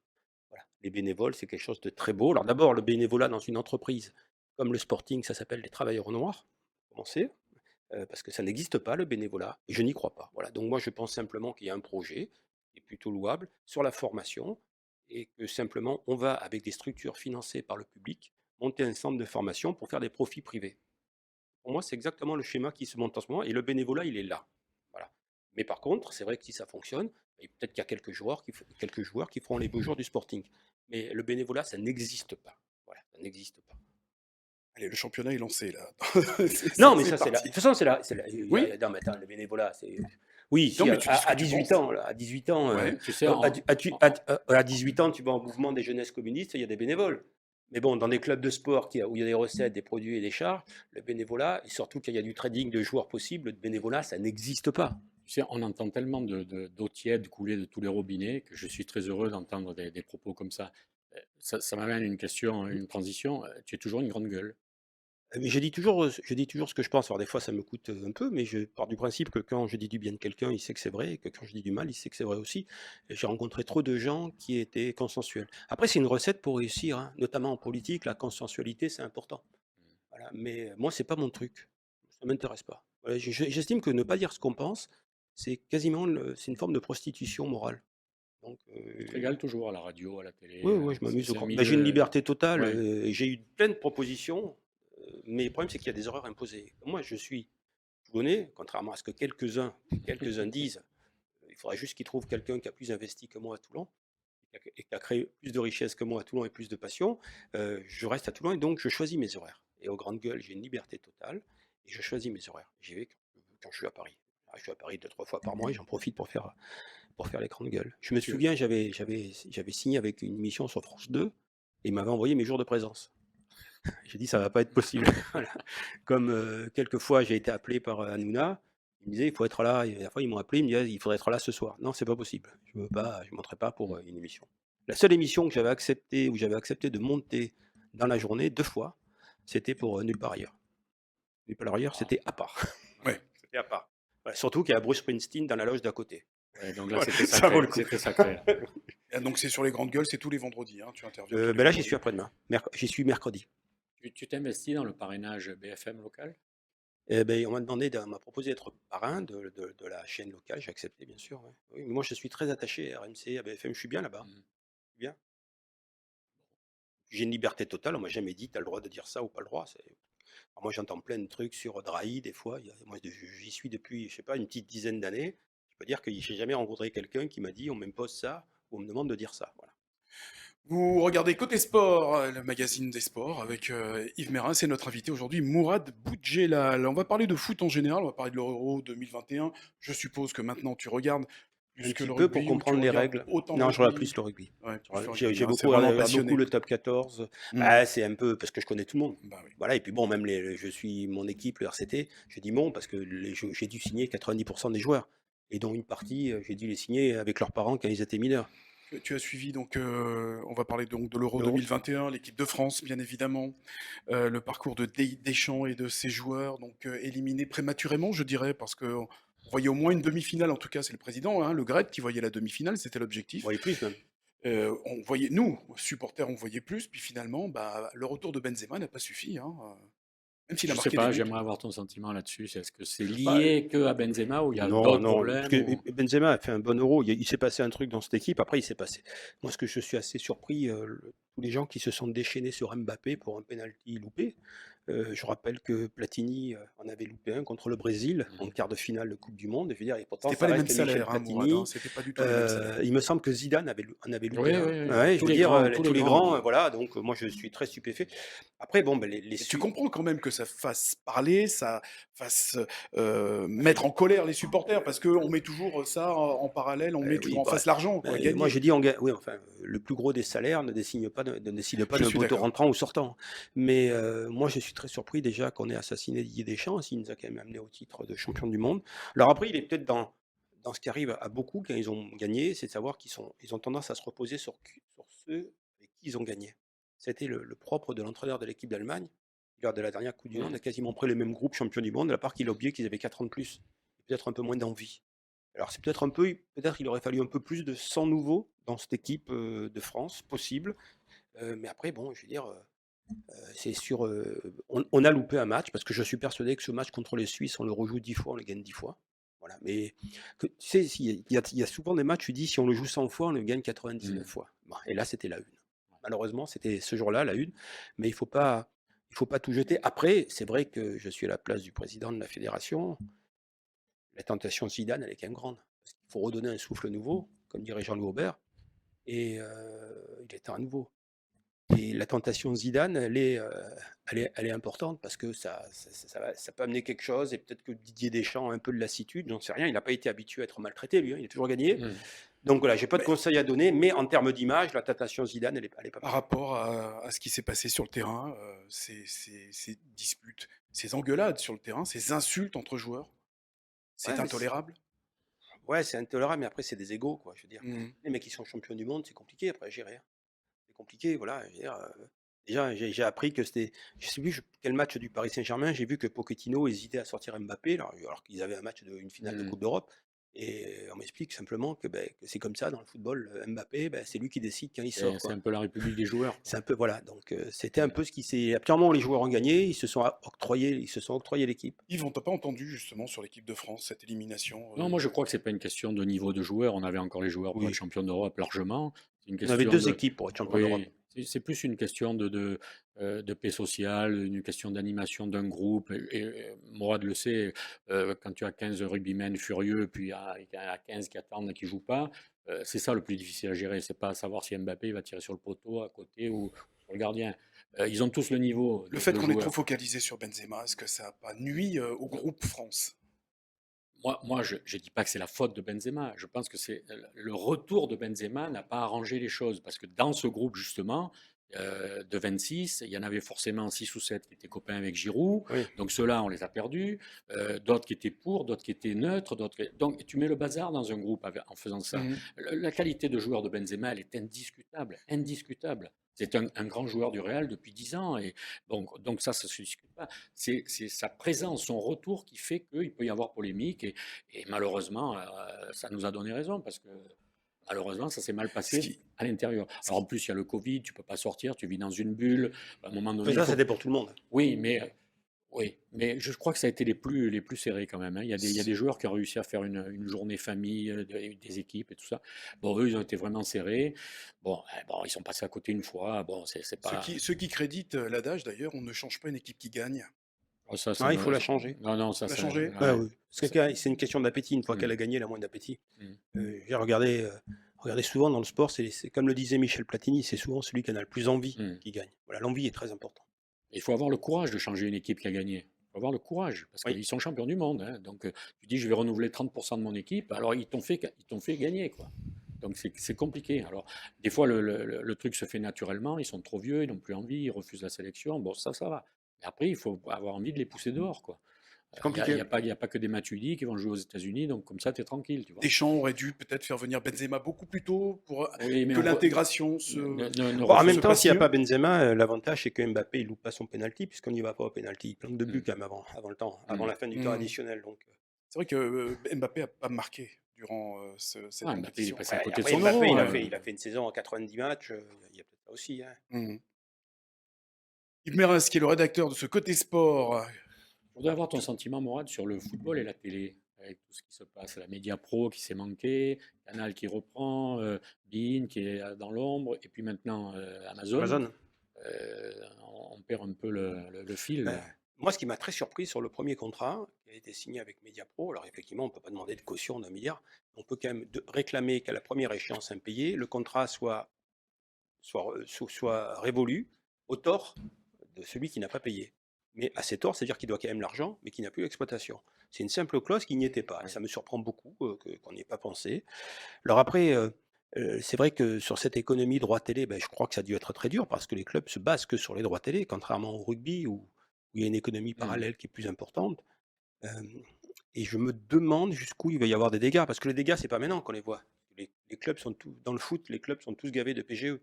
Voilà. Les bénévoles, c'est quelque chose de très beau. Alors d'abord, le bénévolat dans une entreprise comme le Sporting, ça s'appelle les travailleurs noirs, pour commencer. parce que ça n'existe pas le bénévolat et je n'y crois pas. Voilà, donc moi je pense simplement qu'il y a un projet qui est plutôt louable sur la formation et que simplement on va avec des structures financées par le public monter un centre de formation pour faire des profits privés. Pour moi, c'est exactement le schéma qui se monte en ce moment et le bénévolat, il est là. Voilà. Mais par contre, c'est vrai que si ça fonctionne, et peut-être qu'il y a quelques joueurs qui feront les beaux jours du Sporting. Mais le bénévolat, ça n'existe pas. Voilà, ça n'existe pas. Allez, le championnat est lancé là. Non, mais C'est ça, c'est la. De parti. toute façon, Oui? non, mais attends, le bénévolat, c'est. Oui, Non, si, mais tu dis ce que à tu 18 penses. ans, là, à 18 ans, Ouais. Tu sais, à 18 ans, tu vas en mouvement des jeunesses communistes, il y a des bénévoles. Mais bon, dans des clubs de sport où il y a des recettes, des produits et des charges, le bénévolat, et surtout qu'il y a du trading de joueurs possibles, le bénévolat, ça n'existe pas. tu sais, on entend tellement d'eau tiède couler de tous les robinets que je suis très heureux d'entendre des propos comme ça. Ça m'amène à une question, une transition. Tu es toujours une grande gueule. Mais je dis toujours ce que je pense. Alors des fois, ça me coûte un peu, mais je pars du principe que quand je dis du bien de quelqu'un, il sait que c'est vrai, et que quand je dis du mal, il sait que c'est vrai aussi. Et j'ai rencontré trop de gens qui étaient consensuels. Après, c'est une recette pour réussir, hein, notamment en politique. La consensualité, c'est important. Voilà. Mais moi, c'est pas mon truc. Ça m'intéresse pas. Voilà, j'estime que ne pas dire ce qu'on pense, c'est quasiment, c'est une forme de prostitution morale. Donc, Tu te régales toujours à la radio, à la télé. oui, ouais, je m'amuse au C'est un grand. Bah, j'ai une milieu. liberté totale. Ouais. Et j'ai eu plein de propositions. Mais le problème, c'est qu'il y a des erreurs imposées. Moi, je suis Toulonnais, contrairement à ce que quelques-uns disent. Il faudrait juste qu'ils trouvent quelqu'un qui a plus investi que moi à Toulon et qui a créé plus de richesse que moi à Toulon et plus de passion. Je reste à Toulon et donc je choisis mes horaires. Et aux grandes gueules, j'ai une liberté totale et je choisis mes horaires. J'y vais quand je suis à Paris. Je suis à Paris 2, 3 fois par mois et j'en profite pour faire les grandes gueules. Je me Tu- souviens, j'avais signé avec une émission sur France 2 et il m'avait envoyé mes jours de présence. J'ai dit: «Ça va pas être possible». Voilà. Comme, quelques fois j'ai été appelé par, Hanouna, il me disait: «Il faut être là» et la dernière fois ils m'ont appelé, ils me disaient: «Il faudrait être là ce soir». Non, c'est pas possible. Je monterai pas pour, une émission. La seule émission que j'avais accepté où j'avais accepté de monter dans la journée 2 fois, c'était pour, Nulle part ailleurs. Nulle part ailleurs, Ah, c'était à part. Ouais. C'était à part. Voilà, surtout qu'il y a Bruce Springsteen dans la loge d'à côté. ouais, donc là, Ouais, c'était ça vaut sacré. le coup. C'était sacré. Ah, donc c'est sur les grandes gueules, c'est tous les vendredis, hein, tu interviens tous les Bah, là, j'y suis vendredis. après-demain. J'y suis mercredi. Tu t'investis dans le parrainage BFM local? Et beh, on m'a proposé d'être parrain de la chaîne locale, j'ai accepté bien sûr, ouais. Oui, mais moi je suis très attaché à RMC, à BFM, je suis bien là-bas, Mhm. je suis bien. J'ai une liberté totale, on m'a jamais dit: «Tu as le droit de dire ça ou pas le droit», alors moi j'entends plein de trucs sur Drahi des fois, moi j'y suis depuis, je sais pas, une petite dizaine d'années. Je peux dire que j'ai jamais rencontré quelqu'un qui m'a dit: «On m'impose ça» ou «On me demande de dire ça», voilà. Vous regardez Côté Sport, le magazine des sports avec Yves Mérin, c'est notre invité aujourd'hui, Mourad Boudjelal. On va parler de foot en général, on va parler de l'Euro 2021. Je suppose que maintenant tu regardes Un plus que petit le peu pour rugby ou tu comprendre les regardes règles. autant le Non, je regarde rugby. plus le rugby. Ouais, plus le rugby, J'ai hein, c'est beaucoup vraiment regardé beaucoup passionné. le top 14. Hmm, Bah, c'est un peu parce que je connais tout le monde. bah oui. Voilà, et puis bon, même je suis mon équipe, le RCT, je dis mon parce que j'ai dû signer 90% des joueurs. Et dont une partie, j'ai dû les signer avec leurs parents quand ils étaient mineurs. Tu as suivi donc, on va parler donc de l'Euro L'Euro. 2021, l'équipe de France bien évidemment, le parcours de Deschamps et de ses joueurs donc éliminés prématurément je dirais parce que on voyait au moins une demi-finale, en tout cas c'est le président, hein, Le Graët qui voyait la demi-finale, c'était Vous l'objectif. voyez plus même. On voyait, nous supporters, on voyait plus, puis finalement, bah, le retour de Benzema n'a pas suffi, hein, même s'il a Je sais marqué des pas, buts. j'aimerais avoir ton sentiment là-dessus. Est-ce que c'est Bah, lié que à Benzema ou il y a non, d'autres non, parce problèmes que ou... Benzema a fait un bon Euro. Il s'est passé un truc dans cette équipe. Après, il s'est passé. Moi, ce que je suis assez surpris, tous les gens qui se sont déchaînés sur Mbappé pour un penalty loupé. Je rappelle que Platini en avait loupé un contre le Brésil en Mhm. quart de finale de Coupe du Monde. Je veux dire, et pourtant, C'était ça pas les mêmes reste Michel salaires, hein, Mourad, hein, Platini. c'était pas du tout les mêmes salaires. Il me semble que Zidane en avait Oui, loupé un. oui, oui. Ouais, je Tous veux les dire, grands, tous tous les les grands. grands, voilà. Donc, moi, je suis très stupéfait. Après, bon, ben, Mais tu comprends quand même que ça fasse parler, ça fasse mettre en colère les supporters, parce qu'on met toujours ça en parallèle, on met toujours Oui, en bah, face l'argent, quoi, moi gagner. j'ai dit oui, enfin, le plus gros des salaires ne décide pas Je d'un suis poteau d'accord. rentrant ou sortant. Mais moi je suis très surpris déjà qu'on ait assassiné Didier Deschamps, s'il nous a quand même amené au titre de champion du monde. Alors après, il est peut-être dans ce qui arrive à beaucoup quand ils ont gagné, c'est de savoir ils ont tendance à se reposer sur ceux avec qui ils ont gagné. C'était le propre de l'entraîneur de l'équipe d'Allemagne, lors de la dernière Coupe du Monde, a Mhm. quasiment pris les mêmes groupes champions du monde, à part qu'il a oublié qu'ils avaient 4 ans de plus, peut-être un peu moins d'envie. Alors c'est peut-être qu'il aurait fallu un peu plus de sang nouveau dans cette équipe, de France, possible. Mais après bon, je veux dire, C'est sur, on a loupé un match parce que je suis persuadé que ce match contre les Suisses, on le rejoue 10 fois, on le gagne 10 fois. Voilà, mais tu sais, il y a souvent des matchs, tu dis: «Si on le joue 100 fois, on le gagne 99 Mmh. fois». Bon et là, c'était la une. Malheureusement, c'était ce jour-là la une, mais il faut pas tout jeter. Après, c'est vrai que je suis à la place du président de la fédération. La tentation Zidane, elle est quand même grande. Parce qu'il faut redonner un souffle nouveau, comme dirait Jean-Louis Aubert et il est temps à nouveau. Et la tentation Zidane, elle est importante parce que ça peut amener quelque chose et peut-être que Didier Deschamps a un peu de lassitude, j'en sais rien. Il n'a pas été habitué à être maltraité, lui, hein, il a toujours gagné. Mmh. Donc voilà, j'ai pas de Mais conseils à donner, mais en termes d'image, la tentation Zidane, elle est pas par mal. rapport à ce qui s'est passé sur le terrain, ces disputes, ces engueulades sur le terrain, ces insultes entre joueurs, c'est Ouais, mais intolérable? ouais, c'est intolérable, mais après, c'est des égos, quoi. Je veux dire, Mmh. les mecs qui sont champions du monde, c'est compliqué après à gérer, hein. C'est compliqué, voilà. Je veux dire, déjà, j'ai appris que c'était, je sais plus quel match du Paris Saint-Germain, j'ai vu que Pochettino hésitait à sortir Mbappé, alors qu'ils avaient un match une finale de Mmh. Coupe d'Europe. Et on m'explique simplement que, ben, que c'est comme ça dans le football. Mbappé, ben, c'est lui qui décide quand il sort, C'est quoi. un peu la république des joueurs, quoi. C'est un peu, voilà. Donc c'était un peu ce qui s'est. Actuellement, les joueurs ont gagné, ils se sont octroyés l'équipe. Yves, on t'a pas entendu justement sur l'équipe de France, cette élimination, Non, moi je crois que c'est pas une question de niveau de joueur. On avait encore les joueurs pour être Oui. champion d'Europe largement. C'est une On avait question deux de, équipes pour être champion d'Europe. oui, c'est plus une question de paix sociale, une question d'animation d'un groupe. Morad le sait, quand tu as 15 rugbymen furieux, puis il y en a 15 qui attendent et qui jouent pas, c'est ça le plus difficile à gérer. C'est pas savoir si Mbappé va tirer sur le poteau à côté ou sur le gardien. Ils ont tous le niveau le fait de qu'on est trop joueurs. focalisé sur Benzema, est-ce que ça a pas nui, au groupe France? Moi, je ne dis pas que c'est la faute de Benzema. Je pense que c'est le retour de Benzema n'a pas arrangé les choses parce que dans ce groupe justement de 26, il y en avait forcément 6 ou 7 qui étaient copains avec Giroud. Oui. Donc ceux-là, on les a perdus. D'autres qui étaient pour, d'autres qui étaient neutres. Donc tu mets le bazar dans un groupe en faisant ça. Mmh. La qualité de joueur de Benzema, elle est indiscutable, indiscutable. C'est un grand joueur du Real depuis 10 ans et donc ça ne se discute pas. C'est sa présence, son retour qui fait qu'il peut y avoir polémique et malheureusement, ça nous a donné raison parce que malheureusement, ça s'est mal Ce passé qui à l'intérieur. ce Alors en qui plus, il y a le Covid, tu peux pas sortir, tu vis dans une bulle. À un moment Mais donné, il ça, faut. c'était pour tout le monde. Oui, mais je crois que ça a été les plus serrés quand même, hein. Il y a des joueurs qui ont réussi à faire une journée famille, des équipes et tout ça. Bon, eux, ils ont été vraiment serrés. Bon, ils sont passés à côté une fois. Bon, c'est pas. ceux qui créditent, l'adage d'ailleurs: «On ne change pas une équipe qui gagne». Oh, ça Non, il me. faut la changer. Non, non, Faut ça, la ça. changer? Ouais, Ouais, oui. Parce ça- que c'est une question d'appétit. Une fois qu'elle Mm, a gagné, elle a moins d'appétit. mm, J'ai regardé souvent dans le sport, c'est comme le disait Michel Platini, c'est souvent celui qui en a le plus envie mm. qui gagne. Voilà, l'envie est très importante. Il faut avoir le courage de changer une équipe qui a gagné. Il faut avoir le courage, parce Oui. qu'ils sont champions du monde, hein. Donc, tu dis, je vais renouveler 30% de mon équipe, alors ils t'ont fait gagner, quoi. Donc, c'est compliqué. Alors, des fois, le truc se fait naturellement, ils sont trop vieux, ils n'ont plus envie, ils refusent la sélection. Bon, ça va. Mais après, il faut avoir envie de les pousser dehors, quoi. C'est Il n'y a, y compliqué. a pas, y a pas que des Matuidi qui vont jouer aux États-Unis, donc comme ça, tu es tranquille, tu vois. Deschamps aurait dû peut-être faire venir Benzema beaucoup plus tôt pour, Oui, mais que l'intégration se Bon, en se même temps, passe s'il n'y a mieux. pas Benzema, l'avantage c'est que Mbappé il loupe pas son penalty puisqu'on n'y va pas au penalty. Il plante 2 buts Mm, quand même avant le temps, avant mm. la fin du temps Mmh. additionnel. Donc, C'est vrai que, Mbappé a pas marqué durant, cette Ah, Mbappé, il est compétition. passé à ouais, côté de après son Mbappé, euro. il a fait une saison en 90 matchs. Il y a peut-être ça aussi, hein. Mmh. Yves Merens, qui est le rédacteur de ce Côté Sport. Je voudrais avoir ton sentiment, Morad, sur le football et la télé, avec tout ce qui se passe. La Média Pro qui s'est manqué, Canal qui reprend, beIN qui est dans l'ombre, et puis maintenant Amazon. Amazon. On perd un peu le fil, Ben, là. moi, ce qui m'a très surpris sur le premier contrat qui a été signé avec Mediapro, alors effectivement, on ne peut pas demander de caution d'1 milliard, on peut quand même réclamer qu'à la première échéance impayée, le contrat soit révolu au tort de celui qui n'a pas payé. Mais à ses torts, c'est-à-dire qu'il doit quand même l'argent, mais qu'il n'a plus l'exploitation. C'est une simple clause qui n'y était pas. Et Ouais. ça me surprend beaucoup qu'on n'y ait pas pensé. Alors après, c'est vrai que sur cette économie droit télé, ben, je crois que ça a dû être très dur parce que les clubs se basent que sur les droits télé, contrairement au rugby où il y a une économie Mm. parallèle qui est plus importante. Euh, et je me demande jusqu'où il va y avoir des dégâts, parce que les dégâts, c'est pas maintenant qu'on les voit. Les clubs sont tous, dans le foot, les clubs sont tous gavés de PGE,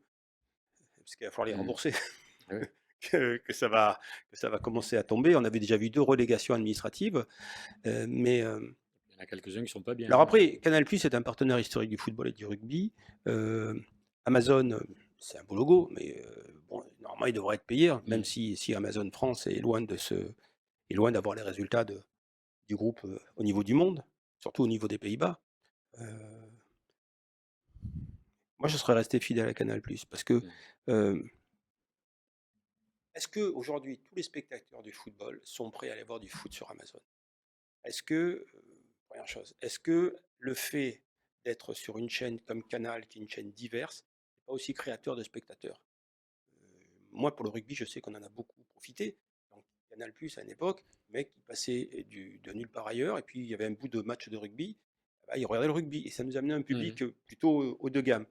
parce qu'il va falloir les Mm. rembourser. Ouais. que ça va commencer à tomber. On avait déjà vu 2 relégations administratives, mais Il y en a quelques-uns qui sont pas bien, alors hein. après, Canal+ est un partenaire historique du football et du rugby. Amazon, c'est un beau logo, mais bon, normalement, il devrait être payé, même Mm. si Amazon France est loin d'avoir les résultats du groupe au niveau du monde, surtout au niveau des Pays-Bas. Euh, Moi, je serais resté fidèle à Canal+, parce que Mm. euh, est-ce que aujourd'hui tous les spectateurs du football sont prêts à aller voir du foot sur Amazon? Est-ce que, première chose, est-ce que le fait d'être sur une chaîne comme Canal, qui est une chaîne diverse, n'est pas aussi créateur de spectateurs? Moi, pour le rugby, je sais qu'on en a beaucoup profité. Donc, Canal+, à une époque, le mec, il passait de nulle part ailleurs, et puis il y avait un bout de match de rugby, bah, il regardait le rugby, et ça nous amenait un Mm. public plutôt haut de gamme.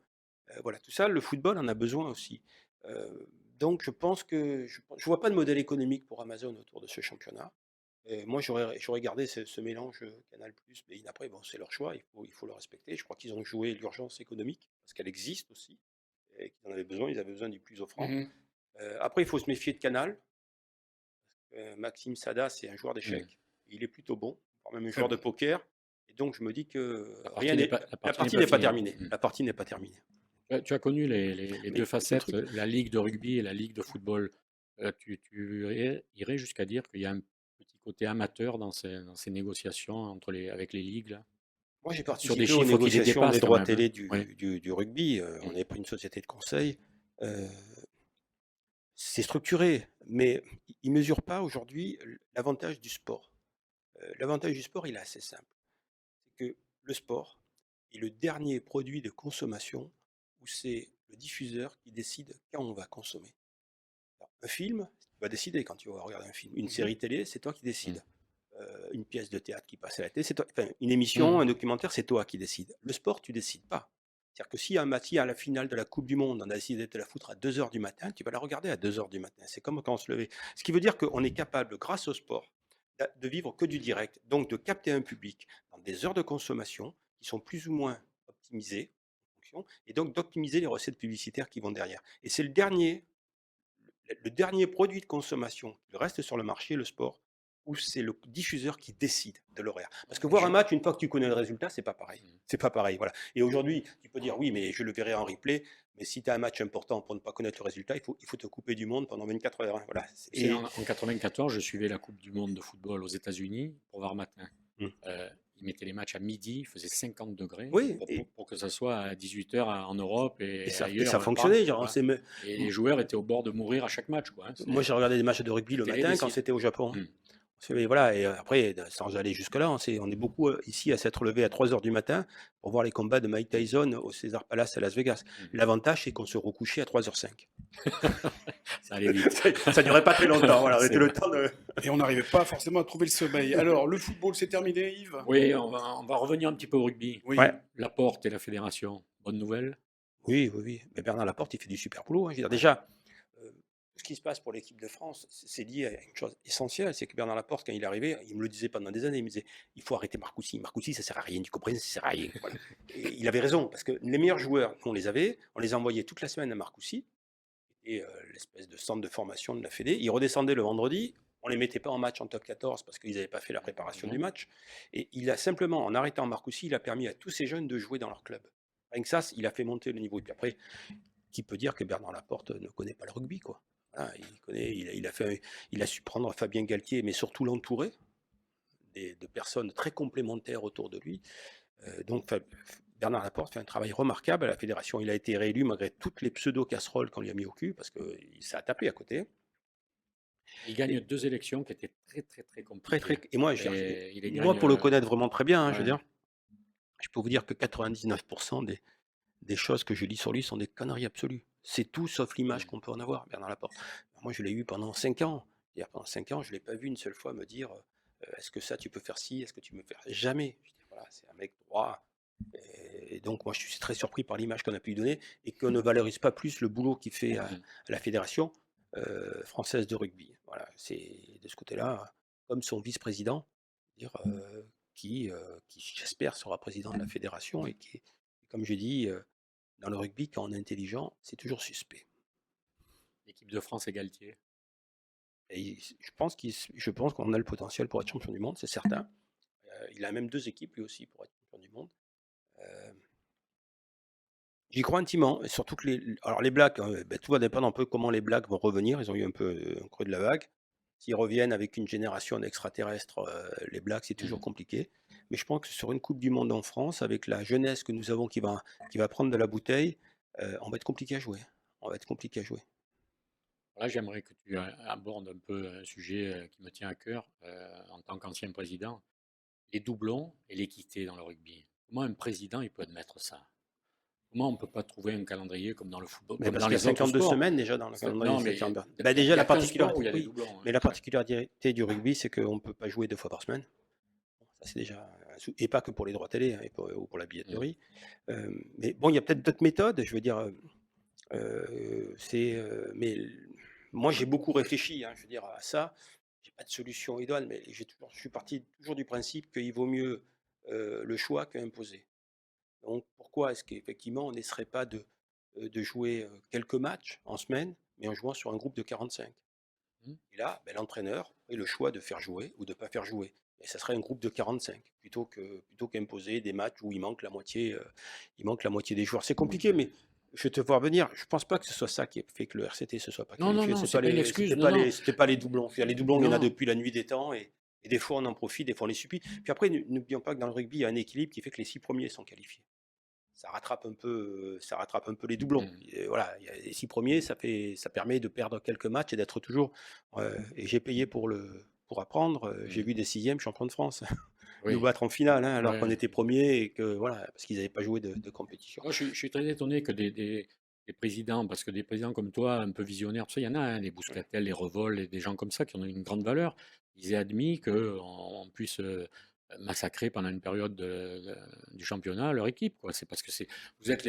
Voilà, tout ça, le football en a besoin aussi. Donc, je pense que je ne vois pas de modèle économique pour Amazon autour de ce championnat. Moi, j'aurais gardé ce mélange Canal+, mais après, bon, c'est leur choix, il faut le respecter. Je crois qu'ils ont joué l'urgence économique, parce qu'elle existe aussi, et qu'ils en avaient besoin, ils avaient besoin du plus offrant. Mhm. Après, il faut se méfier de Canal. Maxime Sada, c'est un joueur Mm. d'échecs. Il est plutôt bon, voire même un Très joueur de bon. poker. Et donc, je me dis que La rien partie n'est n'est, pas, la la partie n'est partie pas n'est pas finie. terminée. Mm. La partie n'est pas terminée. Tu as connu les Mais deux le facettes, truc, la ligue de rugby et la ligue de football. Tu irais jusqu'à dire qu'il y a un petit côté amateur dans ces négociations avec les ligues, là, moi, j'ai sur des participé aux chiffres qui les négociations des dépassent quand droits même, hein. télé Oui. du rugby. On Mm. est pris une société de conseil. Euh, c'est structuré, mais ils ne mesurent pas aujourd'hui l'avantage du sport. L'avantage du sport, il est assez simple. C'est que le sport est le dernier produit de consommation où c'est le diffuseur qui décide quand on va consommer. Alors, un film, tu vas décider quand tu vas regarder un film. Une Mhm. série télé, c'est toi qui Mm. décides. Une pièce de théâtre qui passe à la télé, c'est toi. Enfin, une émission, Mm. un documentaire, c'est toi qui décides. Le sport, tu décides pas. C'est-à-dire que si un match, à la finale de la Coupe du Monde, on a décidé de te la foutre à 2 heures du matin, tu vas la regarder à 2 heures du matin. C'est comme quand on se levait. Ce qui veut dire qu'on est capable, grâce au sport, de vivre que du direct, donc de capter un public dans des heures de consommation qui sont plus ou moins optimisées, et donc d'optimiser les recettes publicitaires qui vont derrière. Et c'est le dernier produit de consommation qui reste sur le marché, le sport, où c'est le diffuseur qui décide de l'horaire. Parce que voir Je- un match, une fois que tu connais le résultat, c'est pas pareil. Mm. C'est pas pareil, voilà. Et aujourd'hui, tu peux dire oui, mais je le verrai en replay. Mais si tu as un match important pour ne pas connaître le résultat, il faut te couper du monde pendant 24 heures, hein, voilà. Tu sais, en 94, je suivais la Coupe du Monde de football aux États-Unis pour voir matin. Hum. Ils mettaient les matchs à midi, il faisait 50 degrés Oui, pour que ça soit à 18 h en Europe et et ça ailleurs. fonctionnait. Genre, Voilà. Et les joueurs étaient au bord de mourir à chaque match, quoi, hein. moi, j'ai regardé des matchs de rugby le Télé matin quand décide. c'était au Japon. Mm. Et voilà, et après, sans aller jusque-là, on est beaucoup ici à s'être levé à 3 heures du matin pour voir les combats de Mike Tyson au Caesar Palace à Las Vegas. Mm. L'avantage, c'est qu'on se recouchait à 3h05. Ça allait vite. Ça durait pas très longtemps, voilà, on C'est était le vrai. temps de... Et on n'arrivait pas forcément à trouver le sommeil. Alors, le football, c'est terminé, Yves? Oui, on va revenir un petit peu au rugby. Oui. Ouais. Laporte et la fédération, bonne nouvelle. Oui, oui, oui. Mais Bernard Laporte, il fait du super boulot, hein. Je veux dire, déjà, tout ce qui se passe pour l'équipe de France, c'est lié à une chose essentielle, c'est que Bernard Laporte, quand il est arrivé, il me le disait pendant des années, il me disait, il faut arrêter Marcoussis. Marcoussis, ça sert à rien, tu comprends, ça sert à rien. Voilà. Et il avait raison, parce que les meilleurs joueurs, on les envoyait toute la semaine à Marcoussis, et l'espèce de centre de formation de la Fédé. Ils redescendaient le vendredi, on ne les mettait pas en match en top 14 parce qu'ils n'avaient pas fait la préparation du match. Et il a simplement, en arrêtant Marcoussis, il a permis à tous ces jeunes de jouer dans leur club. Rien que ça, il a fait monter le niveau. Et puis après, qui peut dire que Bernard Laporte ne connaît pas le rugby, quoi. Voilà, il a su prendre Fabien Galtier, mais surtout l'entourer de personnes très complémentaires autour de lui. Donc Bernard Laporte fait un travail remarquable à la fédération. Il a été réélu malgré toutes les pseudo-casseroles qu'on lui a mis au cul, parce que ça a tapé à côté. Il gagne 2 élections qui étaient très, très, très compliquées. Et moi, Et il les moi, gagne. pour le connaître vraiment très bien, je veux Ouais. dire, je peux vous dire que 99% des choses que je lis sur lui sont des conneries absolues. C'est tout sauf l'image qu'on peut en avoir, Bernard Laporte. Moi, je l'ai eu pendant 5 ans. C'est-à-dire, pendant 5 ans, je ne l'ai pas vu une seule fois me dire est-ce que ça, tu peux faire ci, est-ce que tu peux faire. Jamais. Je dis, voilà, c'est un mec droit. Et donc, moi, je suis très surpris par l'image qu'on a pu lui donner et qu'on ne valorise pas plus le boulot qu'il fait à la fédération française de rugby. Voilà, c'est de ce côté-là, comme son vice-président, qui j'espère, sera président de la fédération et qui, comme je dis, dans le rugby, quand on est intelligent, c'est toujours suspect. L'équipe de France et Galtier. Et je pense qu'on a le potentiel pour être champion du monde, c'est certain. Il a même 2 équipes, lui aussi, pour être champion du monde. J'y crois intimement, et surtout que les Blacks, tout va dépendre un peu comment les Blacks vont revenir. Ils ont eu un peu, un creux de la vague. S'ils reviennent avec une génération d'extraterrestres, les Blacks, c'est toujours Mmh. compliqué. Mais je pense que sur une coupe du monde en France, avec la jeunesse que nous avons qui va prendre de la bouteille, on va être compliqué à jouer. On va être compliqué à jouer. Là, j'aimerais que tu abordes un peu un sujet qui me tient à cœur en tant qu'ancien président, les doublons et l'équité dans le rugby. Comment un président il peut admettre ça? Comment on ne peut pas trouver un calendrier comme dans le football, Mais comme parce dans qu'il y a les autres 52 sports? semaines déjà dans le calendrier Non, de mais cette chambre. il Bah, déjà n'y la a qu'un sport où il particularité y a des oui, doublons, hein. mais la particularité du rugby, c'est qu'on ne peut pas jouer 2 fois par semaine. Bon, ça c'est déjà et pas que pour les droits télé, hein, ou pour la Mm. billetterie. Mais bon, il y a peut-être d'autres méthodes, je veux dire, mais moi j'ai beaucoup réfléchi, hein, je veux dire, à ça. J'ai pas de solution idoine, mais je suis parti toujours du principe qu'il vaut mieux, le choix qu'imposer. Donc pourquoi est-ce qu'effectivement on n'essaierait pas de jouer, quelques matchs en semaine, mais en jouant sur un groupe de 45? Mm. Et là, l'entraîneur aurait le choix de faire jouer ou de ne pas faire jouer. Et ça serait un groupe de 45 plutôt qu'imposer des matchs où il manque la moitié des joueurs. C'est compliqué, mais je vais te voir venir. Je ne pense pas que ce soit ça qui ait fait que le RCT ne se soit pas Non, non, qualifié. non, C'est c'est pas pas une les, excuse. c'était Non, pas non, les, c'était pas les doublons. Les doublons, il y en a non. depuis la nuit des temps et des fois on en profite, des fois on les supplie. Puis après, n'oublions pas que dans le rugby, il y a un équilibre qui fait que les 6 premiers sont qualifiés. Ça rattrape un peu les doublons. Mm. Et voilà, il y a les 6 premiers, ça permet de perdre quelques matchs et d'être toujours. Et j'ai payé pour apprendre. J'ai Mm. vu des sixièmes champions de France nous Oui. battre en finale, hein, alors qu'on Ouais. était premiers et que voilà, parce qu'ils n'avaient pas joué de compétition. Moi, je suis très étonné que des présidents, parce que des présidents comme toi, un peu visionnaires, tout ça, il y en a, hein, les Bouscatel, les Revol, et des gens comme ça qui ont une grande valeur, ils aient admis qu'on puisse massacrer pendant une période du championnat leur équipe, quoi. C'est parce que vous êtes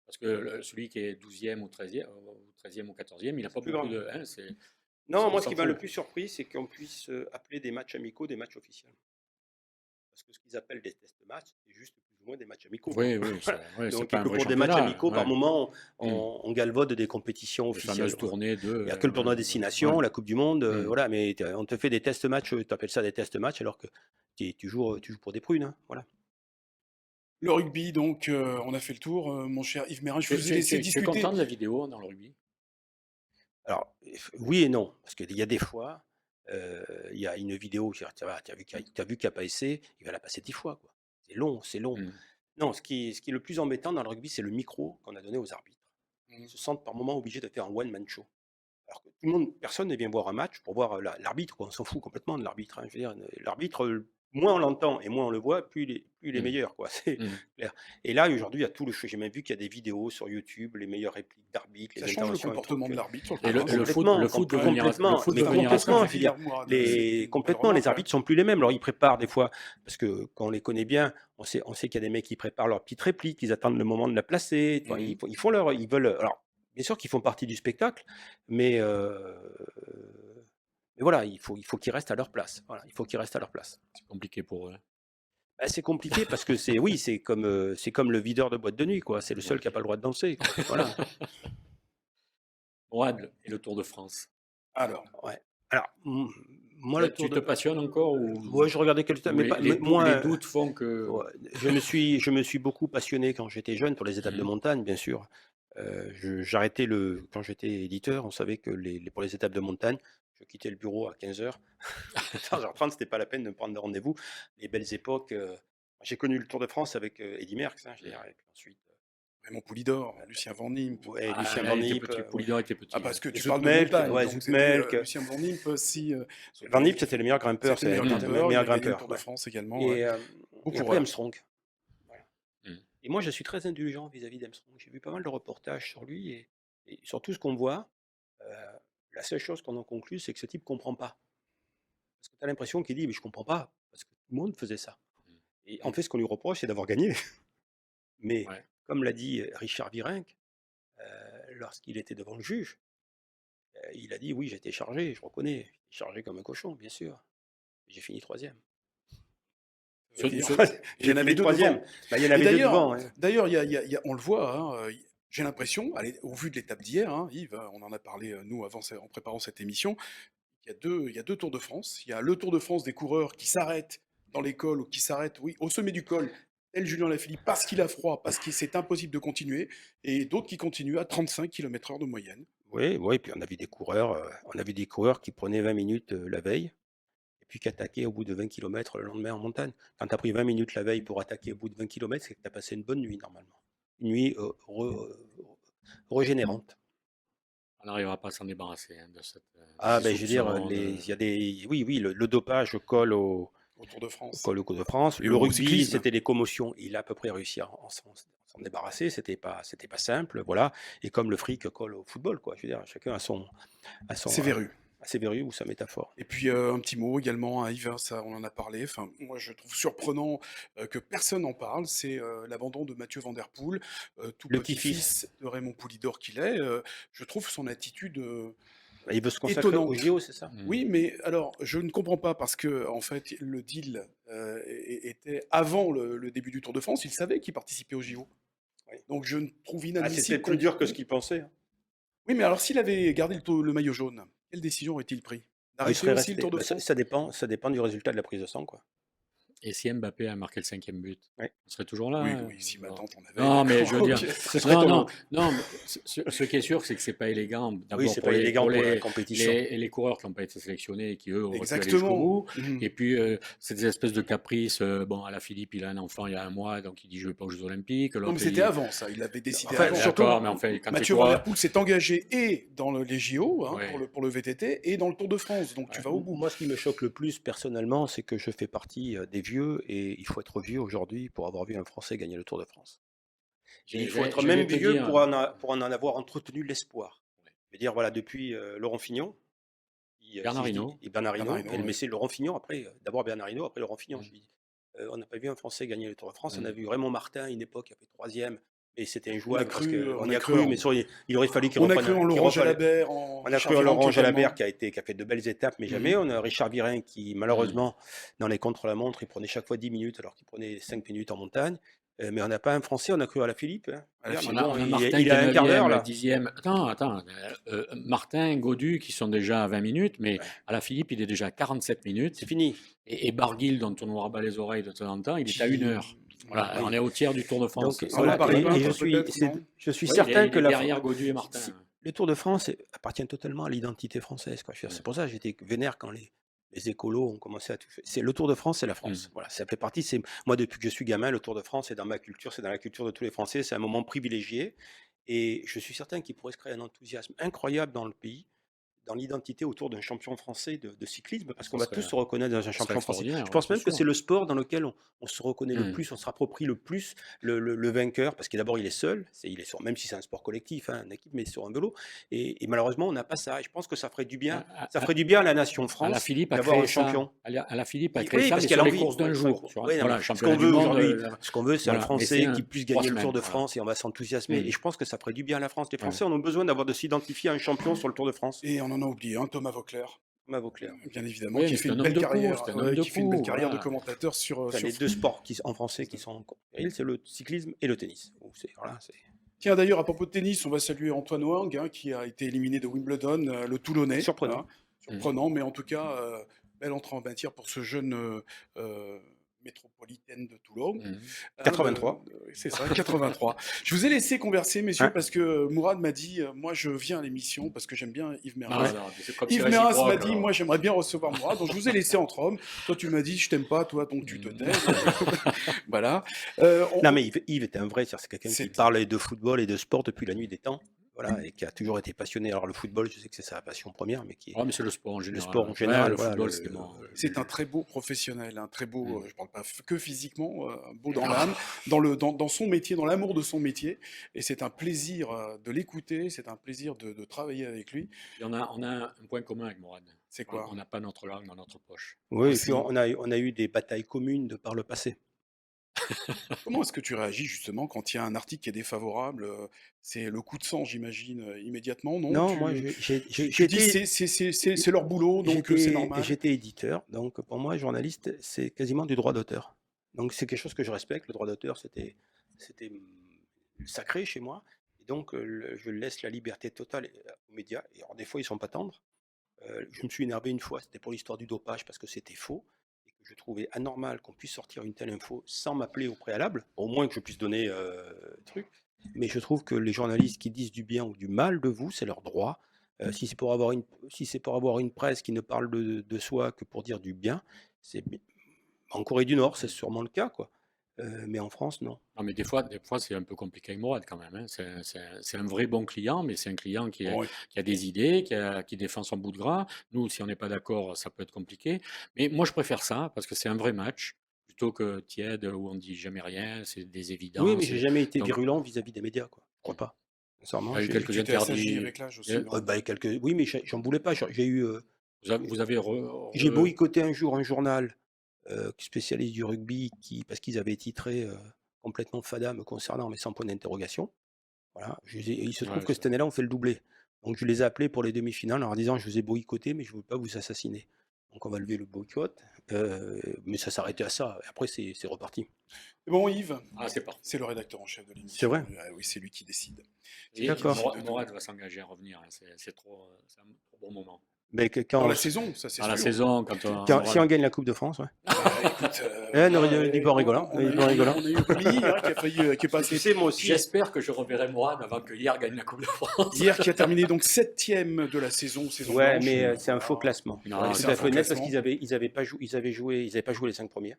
parce que celui qui est 12e ou 13e ou 14e, il n'a pas Plus beaucoup grave. de. Hein, Non, il moi, ce s'en qui m'a le fout. plus surpris, c'est qu'on puisse appeler des matchs amicaux des matchs officiels. Parce que ce qu'ils appellent des tests matchs, c'est juste plus ou moins des matchs amicaux, quoi. Oui, oui, ouais, c'est Donc, et pas un que vrai pour des matchs championnat. amicaux, par Ouais. moment, Hmm. on galvaude des compétitions Les officielles. fameuses Voilà. tournées Il n'y a que le tournoi ouais. destination, la Coupe du Monde, Hmm. voilà, mais on te fait des tests matchs, tu appelles ça des tests matchs alors que tu joues pour des prunes, hein, voilà. Le rugby, donc, on a fait le tour, mon cher Yves Mérin. Je Tu, vous ai tu- laissé tu- tu es content discuter. de la vidéo dans le rugby? Alors, oui et non, parce qu'il y a des fois, il y a une vidéo, tu as vu qu'il n'y a pas essai, il va la passer 10 fois, quoi. C'est long, c'est long. Hmm. Non, ce qui est le plus embêtant dans le rugby, c'est le micro qu'on a donné aux arbitres. Ils Mmh. se sentent par moments obligés de faire un one-man show. Alors que personne ne vient voir un match pour voir l'arbitre, quoi. On s'en fout complètement de l'arbitre, hein. Je veux dire, l'arbitre, moins on l'entend et moins on le voit, plus il est Hmm. meilleur, quoi. C'est Hmm. clair. Et là, aujourd'hui, il y a tout le J'ai même vu qu'il y a des vidéos sur YouTube, les meilleures répliques d'arbitres, Ça les change le interventions et tout. comportement de l'arbitre sur le Et terrain, ça. le foot veut venir Complètement, mais à ça. complètement, je veux dire, Mourad, c'est une belle complètement, les remarque, ouais. arbitres sont plus les mêmes. Alors ils préparent des fois, parce que quand on les connaît bien, on sait qu'il y a des mecs qui préparent leurs petites répliques, ils attendent le moment de la placer. Enfin, Mmh. ils veulent. Alors bien sûr qu'ils font partie du spectacle, mais voilà, il faut qu'ils restent à leur place. Voilà, il faut qu'ils restent à leur place. C'est compliqué pour eux, hein. Bah, c'est compliqué parce que oui, c'est comme le videur de boîte de nuit, quoi. C'est le seul qui n'a pas le droit de danser, quoi. Voilà. Mourad et le Tour de France. Alors, Ouais. Alors, moi, le Tu Tour te de passionnes encore Ouais, je regardais quelques temps, ou mais moi, les doutes font que. ouais, je me suis beaucoup passionné quand j'étais jeune pour les étapes de Mhm. montagne, bien sûr. J'arrêtais quand j'étais éditeur, on savait que pour les étapes de montagne, je quittais le bureau à 15h. 15h30, c'était pas la peine de me prendre de rendez-vous. Les belles époques. J'ai connu le Tour de France avec Eddy Merckx, hein, je veux dire, et puis ensuite, Raymond Poulidor, Lucien Van Impe. ouais, Ah, Lucien là, Van il était Impe, petit. ouais. Poulidor était petit. Ah, parce que tu parles de Zoutmelk, montagne, ouais, donc c'était Zoutmelk. Lucien Van Impe aussi. Van Impe, c'était le meilleur grimpeur, C'était le meilleur c'était grimpeur, le il a meilleur gagné le grimpeur. Tour de Ouais. France également. Et, Ouais. Beau et après coureur. Armstrong. Voilà. Mhm. Et moi, je suis très indulgent vis-à-vis d'Armstrong. J'ai vu pas mal de reportages sur lui et sur tout ce qu'on voit. euh, la seule chose qu'on en conclut, c'est que ce type comprend pas. Parce que tu as l'impression qu'il dit, mais je comprends pas, parce que tout le monde faisait ça. Et en fait, ce qu'on lui reproche, c'est d'avoir gagné. Mais, Ouais. comme l'a dit Richard Virenque, lorsqu'il était devant le juge, il a dit, oui, j'étais chargé, je reconnais, j'étais chargé comme un cochon, bien sûr. J'ai fini troisième. Ça veut dire, il y J'ai en avait fini deux troisième. devant. Bah, il y en Et avait deux devant. d'ailleurs, on le voit, hein, j'ai l'impression, au vu de l'étape d'hier, hein, Yves, on en a parlé, nous, en préparant cette émission, il y a deux Tours de France. Il y a le Tour de France des coureurs qui s'arrêtent dans les cols ou qui s'arrêtent, oui, au sommet du col tel Julien Lafilippe, parce qu'il a froid, parce que c'est impossible de continuer, et d'autres qui continuent à 35 km/h de moyenne. Oui, oui, puis on a vu des coureurs qui prenaient 20 minutes, la veille et puis qui attaquaient au bout de 20 kilomètres le lendemain en montagne. Quand tu as pris 20 minutes la veille pour attaquer au bout de 20 kilomètres, c'est que tu as passé une bonne nuit normalement. Une nuit, régénérante. On n'arrivera pas à s'en débarrasser hein, de Ah ces ben, je veux dire, soupçons. il y a des oui, oui, le dopage colle Au Tour de France. colle au Tour de France. Et Le au rugby, cyclisme. c'était des commotions. Il a à peu près réussi à s'en débarrasser. C'était pas simple, voilà. Et comme le fric colle au football, quoi. Je veux dire, chacun a C'est verru. ses verrues ou sa métaphore. Et puis un petit mot également à Yves, ça on en a parlé. Enfin, moi je trouve surprenant que personne n'en parle. C'est l'abandon de Mathieu Van Der Poel, tout Le petit-fils, petit-fils de Raymond Poulidor qu'il est. Je trouve son attitude bah, il veut se consacrer au étonnante. JO, c'est ça? Mm. Oui, mais alors je ne comprends pas parce que en fait le deal était avant le début du Tour de France. Il savait qu'il participait au JO. Oui. Donc je ne trouve Ah, inadmissible c'était plus dur que ce qu'il pensait, hein. Oui, mais alors s'il avait gardé le maillot jaune, quelle décision aurait-il pris? Ah, il D'arrêter serait aussi le resté. Tour de Bah, France? ça dépend du résultat de la prise de sang, quoi. Et si Mbappé a marqué le 5e but, Ouais. on serait toujours là. Oui, hein, oui, si ma bon. tante en avait, Non, mais je veux d'accord, dire, ok. Ce serait non, étonnant. non, mais ce qui est sûr, c'est que c'est pas élégant. Oui, D'abord c'est pour pas les, élégant pour pour la les, compétition. les coureurs qui n'ont pas été sélectionnés et qui, eux, auraient pu aller jusqu'au Exactement. bout. Mhm. Et puis, c'est des espèces de caprices. Bon, Alaphilippe, il a un enfant il y a un mois, donc il dit je ne vais pas aux Jeux Olympiques. Non, mais L'autre, il c'était dit. avant ça, il avait décidé Enfin, avant. surtout, D'accord, mais enfin, quand Mathieu tu Van Der cours. Poel s'est engagé et dans les JO, hein, Ouais, pour le VTT, et dans le Tour de France, donc tu ouais. vas au bout. Moi, ce qui me choque le plus personnellement, c'est que je fais partie des vieux et il faut être vieux aujourd'hui pour avoir vu un Français gagner le Tour de France. Et il faut être Je vais même te vieux dire. pour en avoir entretenu l'espoir. Je veux dire, voilà, depuis Laurent Fignon, Bernard si je dis, Hinault. et Bernard Bernard Hinault, Hinault, mais oui. c'est Laurent Fignon, après, d'abord Bernard Hinault, après Laurent Fignon. Mm, Je dis, on n'a pas vu un Français gagner le Tour de France, on a mm. vu Raymond Martin à une époque, qui a fait troisième, et c'était On a injouable parce cru, qu'on on y a a cru cru, en, mais il aurait fallu qu'il on a reprenne cru en Laurent Jalabert, en on a Richard cru en Virenque Laurent Jalabert également. qui a fait de belles étapes, mais jamais Mhm. on a Richard Virenque qui, malheureusement, dans les contre-la-montre, il prenait chaque fois 10 minutes alors qu'il prenait 5 minutes en montagne. Mais on n'a pas un Français, on a cru à la Philippe, hein. Alaphilippe. Maintenant, On a Martin il qui a est un quart d'heure 9e, là. 10e. Attends. Martin, Godu qui sont déjà à 20 minutes, mais Ouais, Alaphilippe, il est déjà à 47 minutes. c'est fini. Et Barguil, dont on nous rabat les oreilles de temps en temps, il est à Qui... 1 heure. Voilà, Oui. on est au tiers du Tour de France. Donc Ça voilà, repart pas, et peut-être, non? je suis Ouais, certain il que est derrière Godu et Martin. le Tour de France appartient totalement à l'identité française, quoi. Je veux dire, Mm. c'est pour ça que j'étais vénère quand les écolos ont commencé à tout faire. C'est le Tour de France, c'est la Mm. France. Voilà, ça fait partie. Moi, depuis que je suis gamin, le Tour de France, c'est dans ma culture, c'est dans la culture de tous les Français. C'est un moment privilégié, et je suis certain qu'il pourrait se créer un enthousiasme incroyable dans le pays, dans l'identité autour d'un champion français de cyclisme, parce Ça qu'on va tous serait, se reconnaître dans un ça serait champion français. extraordinaire, Je ouais, pense c'est même que sûr. c'est le sport dans lequel on se reconnaît le Mm. plus, on se rapproprie le plus le vainqueur, parce que d'abord il est seul, même si c'est un sport collectif, hein, une équipe, mais sur un vélo, et malheureusement on n'a pas ça, et je pense que ça ferait du bien, à la nation France Alaphilippe a d'avoir créé un champion. ça. Alaphilippe a créé Oui, ça, parce mais qu'il y a sur les l'envie. courses d'un jour. Tu vois. Oui, non, Voilà, mais ce championnat qu'on du veut monde. aujourd'hui, ce qu'on veut, c'est un Voilà, mais Français c'est qui puisse 3 gagner le Tour semaines. de Voilà. France, et on va s'enthousiasmer, Mm. et je pense que ça ferait du bien à la France. Les Ouais. Français en ont besoin de s'identifier à un champion sur le Tour de France. Et on en a oublié un, Thomas Vauclair, Thomas Vauclair. bien évidemment, Oui, qui mais fait c'est un une homme belle de carrière, coup. C'est un homme de qui fait une belle coup. carrière de Voilà. commentateur sur, Enfin, sur les deux sports en français qui sont comparables, c'est le cyclisme et le tennis. Tiens, d'ailleurs, à propos de tennis, on va saluer Antoine Wang, hein, qui a été éliminé de Wimbledon, le Toulonnais. Surprenant. Hein. Surprenant, mais en tout cas, belle entrée en matière pour ce jeune métropolitaine de Toulon. Mm. Hein, 83. C'est ça, 83. Je vous ai laissé converser, messieurs, Hein parce que Mourad m'a dit, moi je viens à l'émission parce que j'aime bien Yves Merraz. Ah, non, c'est comme Yves c'est Merraz réciproque, m'a dit, alors. moi j'aimerais bien recevoir Mourad, donc je vous ai laissé entre hommes. Toi tu m'as dit, je t'aime pas, toi donc tu te tais. Voilà. Non, mais Yves était un vrai, c'est quelqu'un qui C'est- parle de football et de sport depuis la nuit des temps. Voilà, et qui a toujours été passionné. Alors le football, je sais que c'est sa passion première, mais qui est Ouais, mais c'est le sport en général. sport en général, Ouais, le voilà, football, c'était bon. C'est un très beau professionnel, un très beau, Mm. je parle pas que physiquement, beau dans l'âme, dans son métier, dans l'amour de son métier. Et c'est un plaisir de l'écouter, c'est un plaisir de travailler avec lui. Et on a un point commun avec Mourad. C'est quoi? On n'a pas notre langue dans notre poche. Oui, et Merci. puis on a eu des batailles communes de par le passé. Comment est-ce que tu réagis justement quand il y a un article qui est défavorable? C'est le coup de sang, j'imagine, immédiatement, non? Non, Tu, moi tu dis c'est leur boulot, donc c'est normal. j'étais éditeur, donc pour moi, journaliste, c'est quasiment du droit d'auteur. Donc c'est quelque chose que je respecte. Le droit d'auteur, c'était sacré chez moi. Et donc je laisse la liberté totale aux médias. Et alors des fois, ils sont pas tendres. Je me suis énervé une fois, c'était pour l'histoire du dopage parce que c'était faux. Et je trouvais anormal qu'on puisse sortir une telle info sans m'appeler au préalable, au moins que je puisse donner truc. Mais je trouve que les journalistes qui disent du bien ou du mal de vous, c'est leur droit. Si c'est pour avoir une presse qui ne parle de soi que pour dire du bien, c'est en Corée du Nord, c'est sûrement le cas, quoi. Mais en France, non. Non, mais des fois c'est un peu compliqué avec Mourad quand même, hein. C'est un vrai bon client, mais c'est un client Oui. qui a des idées, qui défend son bout de gras. Nous, si on n'est pas d'accord, ça peut être compliqué. Mais moi, je préfère ça parce que c'est un vrai match plutôt que tiède où on dit jamais rien, c'est des Oui, mais évidences. j'ai jamais été Donc, virulent vis-à-vis des médias, quoi. Je crois pas. il Sincèrement, y a eu j'ai quelques Tu t'es assagi interdits. avec l'âge aussi, Et non? bah, oui, mais j'en voulais pas. J'ai eu, Vous avez j'ai boycotté un jour un journal spécialiste du rugby parce qu'ils avaient titré complètement fada me concernant, mais sans point d'interrogation. Voilà. Il se trouve ouais, que cette année-là, on fait le doublé. Donc je les ai appelés pour les demi-finales en leur disant je vous ai boycotté, mais je ne veux pas vous assassiner. Donc on va lever le boycott. Mais ça s'arrêtait à ça. Et après, c'est reparti. Bon, Yves, Ah, c'est parti. c'est le rédacteur en chef de C'est l'émission. vrai. Ah oui, c'est lui qui décide. Et D'accord. Mourad va s'engager à revenir, hein. C'est c'est un trop bon moment. Mais Dans la saison, ça c'est Dans la sûr. saison, quand si on gagne la Coupe de France, ouais. Écoute, Dis pas en rigolant. on a eu Oli hier qui est passé. Tu sais, moi aussi. J'espère que je reverrai Mourad avant que hier gagne la Coupe de France. Hier qui a terminé donc 7e de la saison Ouais, blanche. mais c'est un faux classement. Non, Ouais, c'est tout un à faux fait honnête parce classement. qu'ils avaient pas joué les 5 premiers.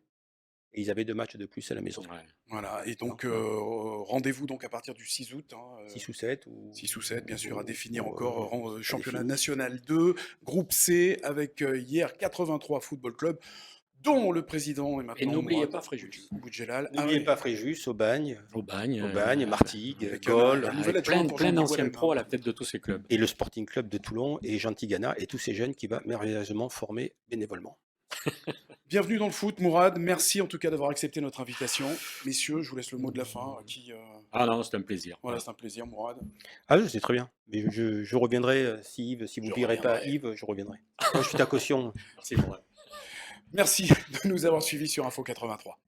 Et ils avaient 2 matchs de plus à la maison. Ouais. Voilà, et donc rendez-vous donc à partir du 6 août. 6 ou 7. 6 ou 7, bien sûr, à définir ou, encore. Championnat définir. national 2, groupe C, avec hier 83 Football Club, dont le président est Et maintenant n'oubliez Mourad pas Fréjus. Boudjelal. N'oubliez pas Fréjus, Aubagne, Aubagne, Martigues, avec Gaulle, un nouvel avec adjoint pour plein Jean-Guy d'anciens Boilem, pros à la tête de tous ces clubs. et le Sporting Club de Toulon et Gentilgana et tous ces jeunes qui va merveilleusement former bénévolement. Bienvenue dans le foot, Mourad. Merci en tout cas d'avoir accepté notre invitation. Messieurs, je vous laisse le mot de la fin. Ah non, c'est un plaisir. Voilà, c'est un plaisir, Mourad. Ah oui, c'est très bien. Mais je reviendrai si vous ne virez pas reviendrai. Yves, je reviendrai. Moi, je suis ta caution. Merci Mourad. Merci de nous avoir suivis sur Info 83.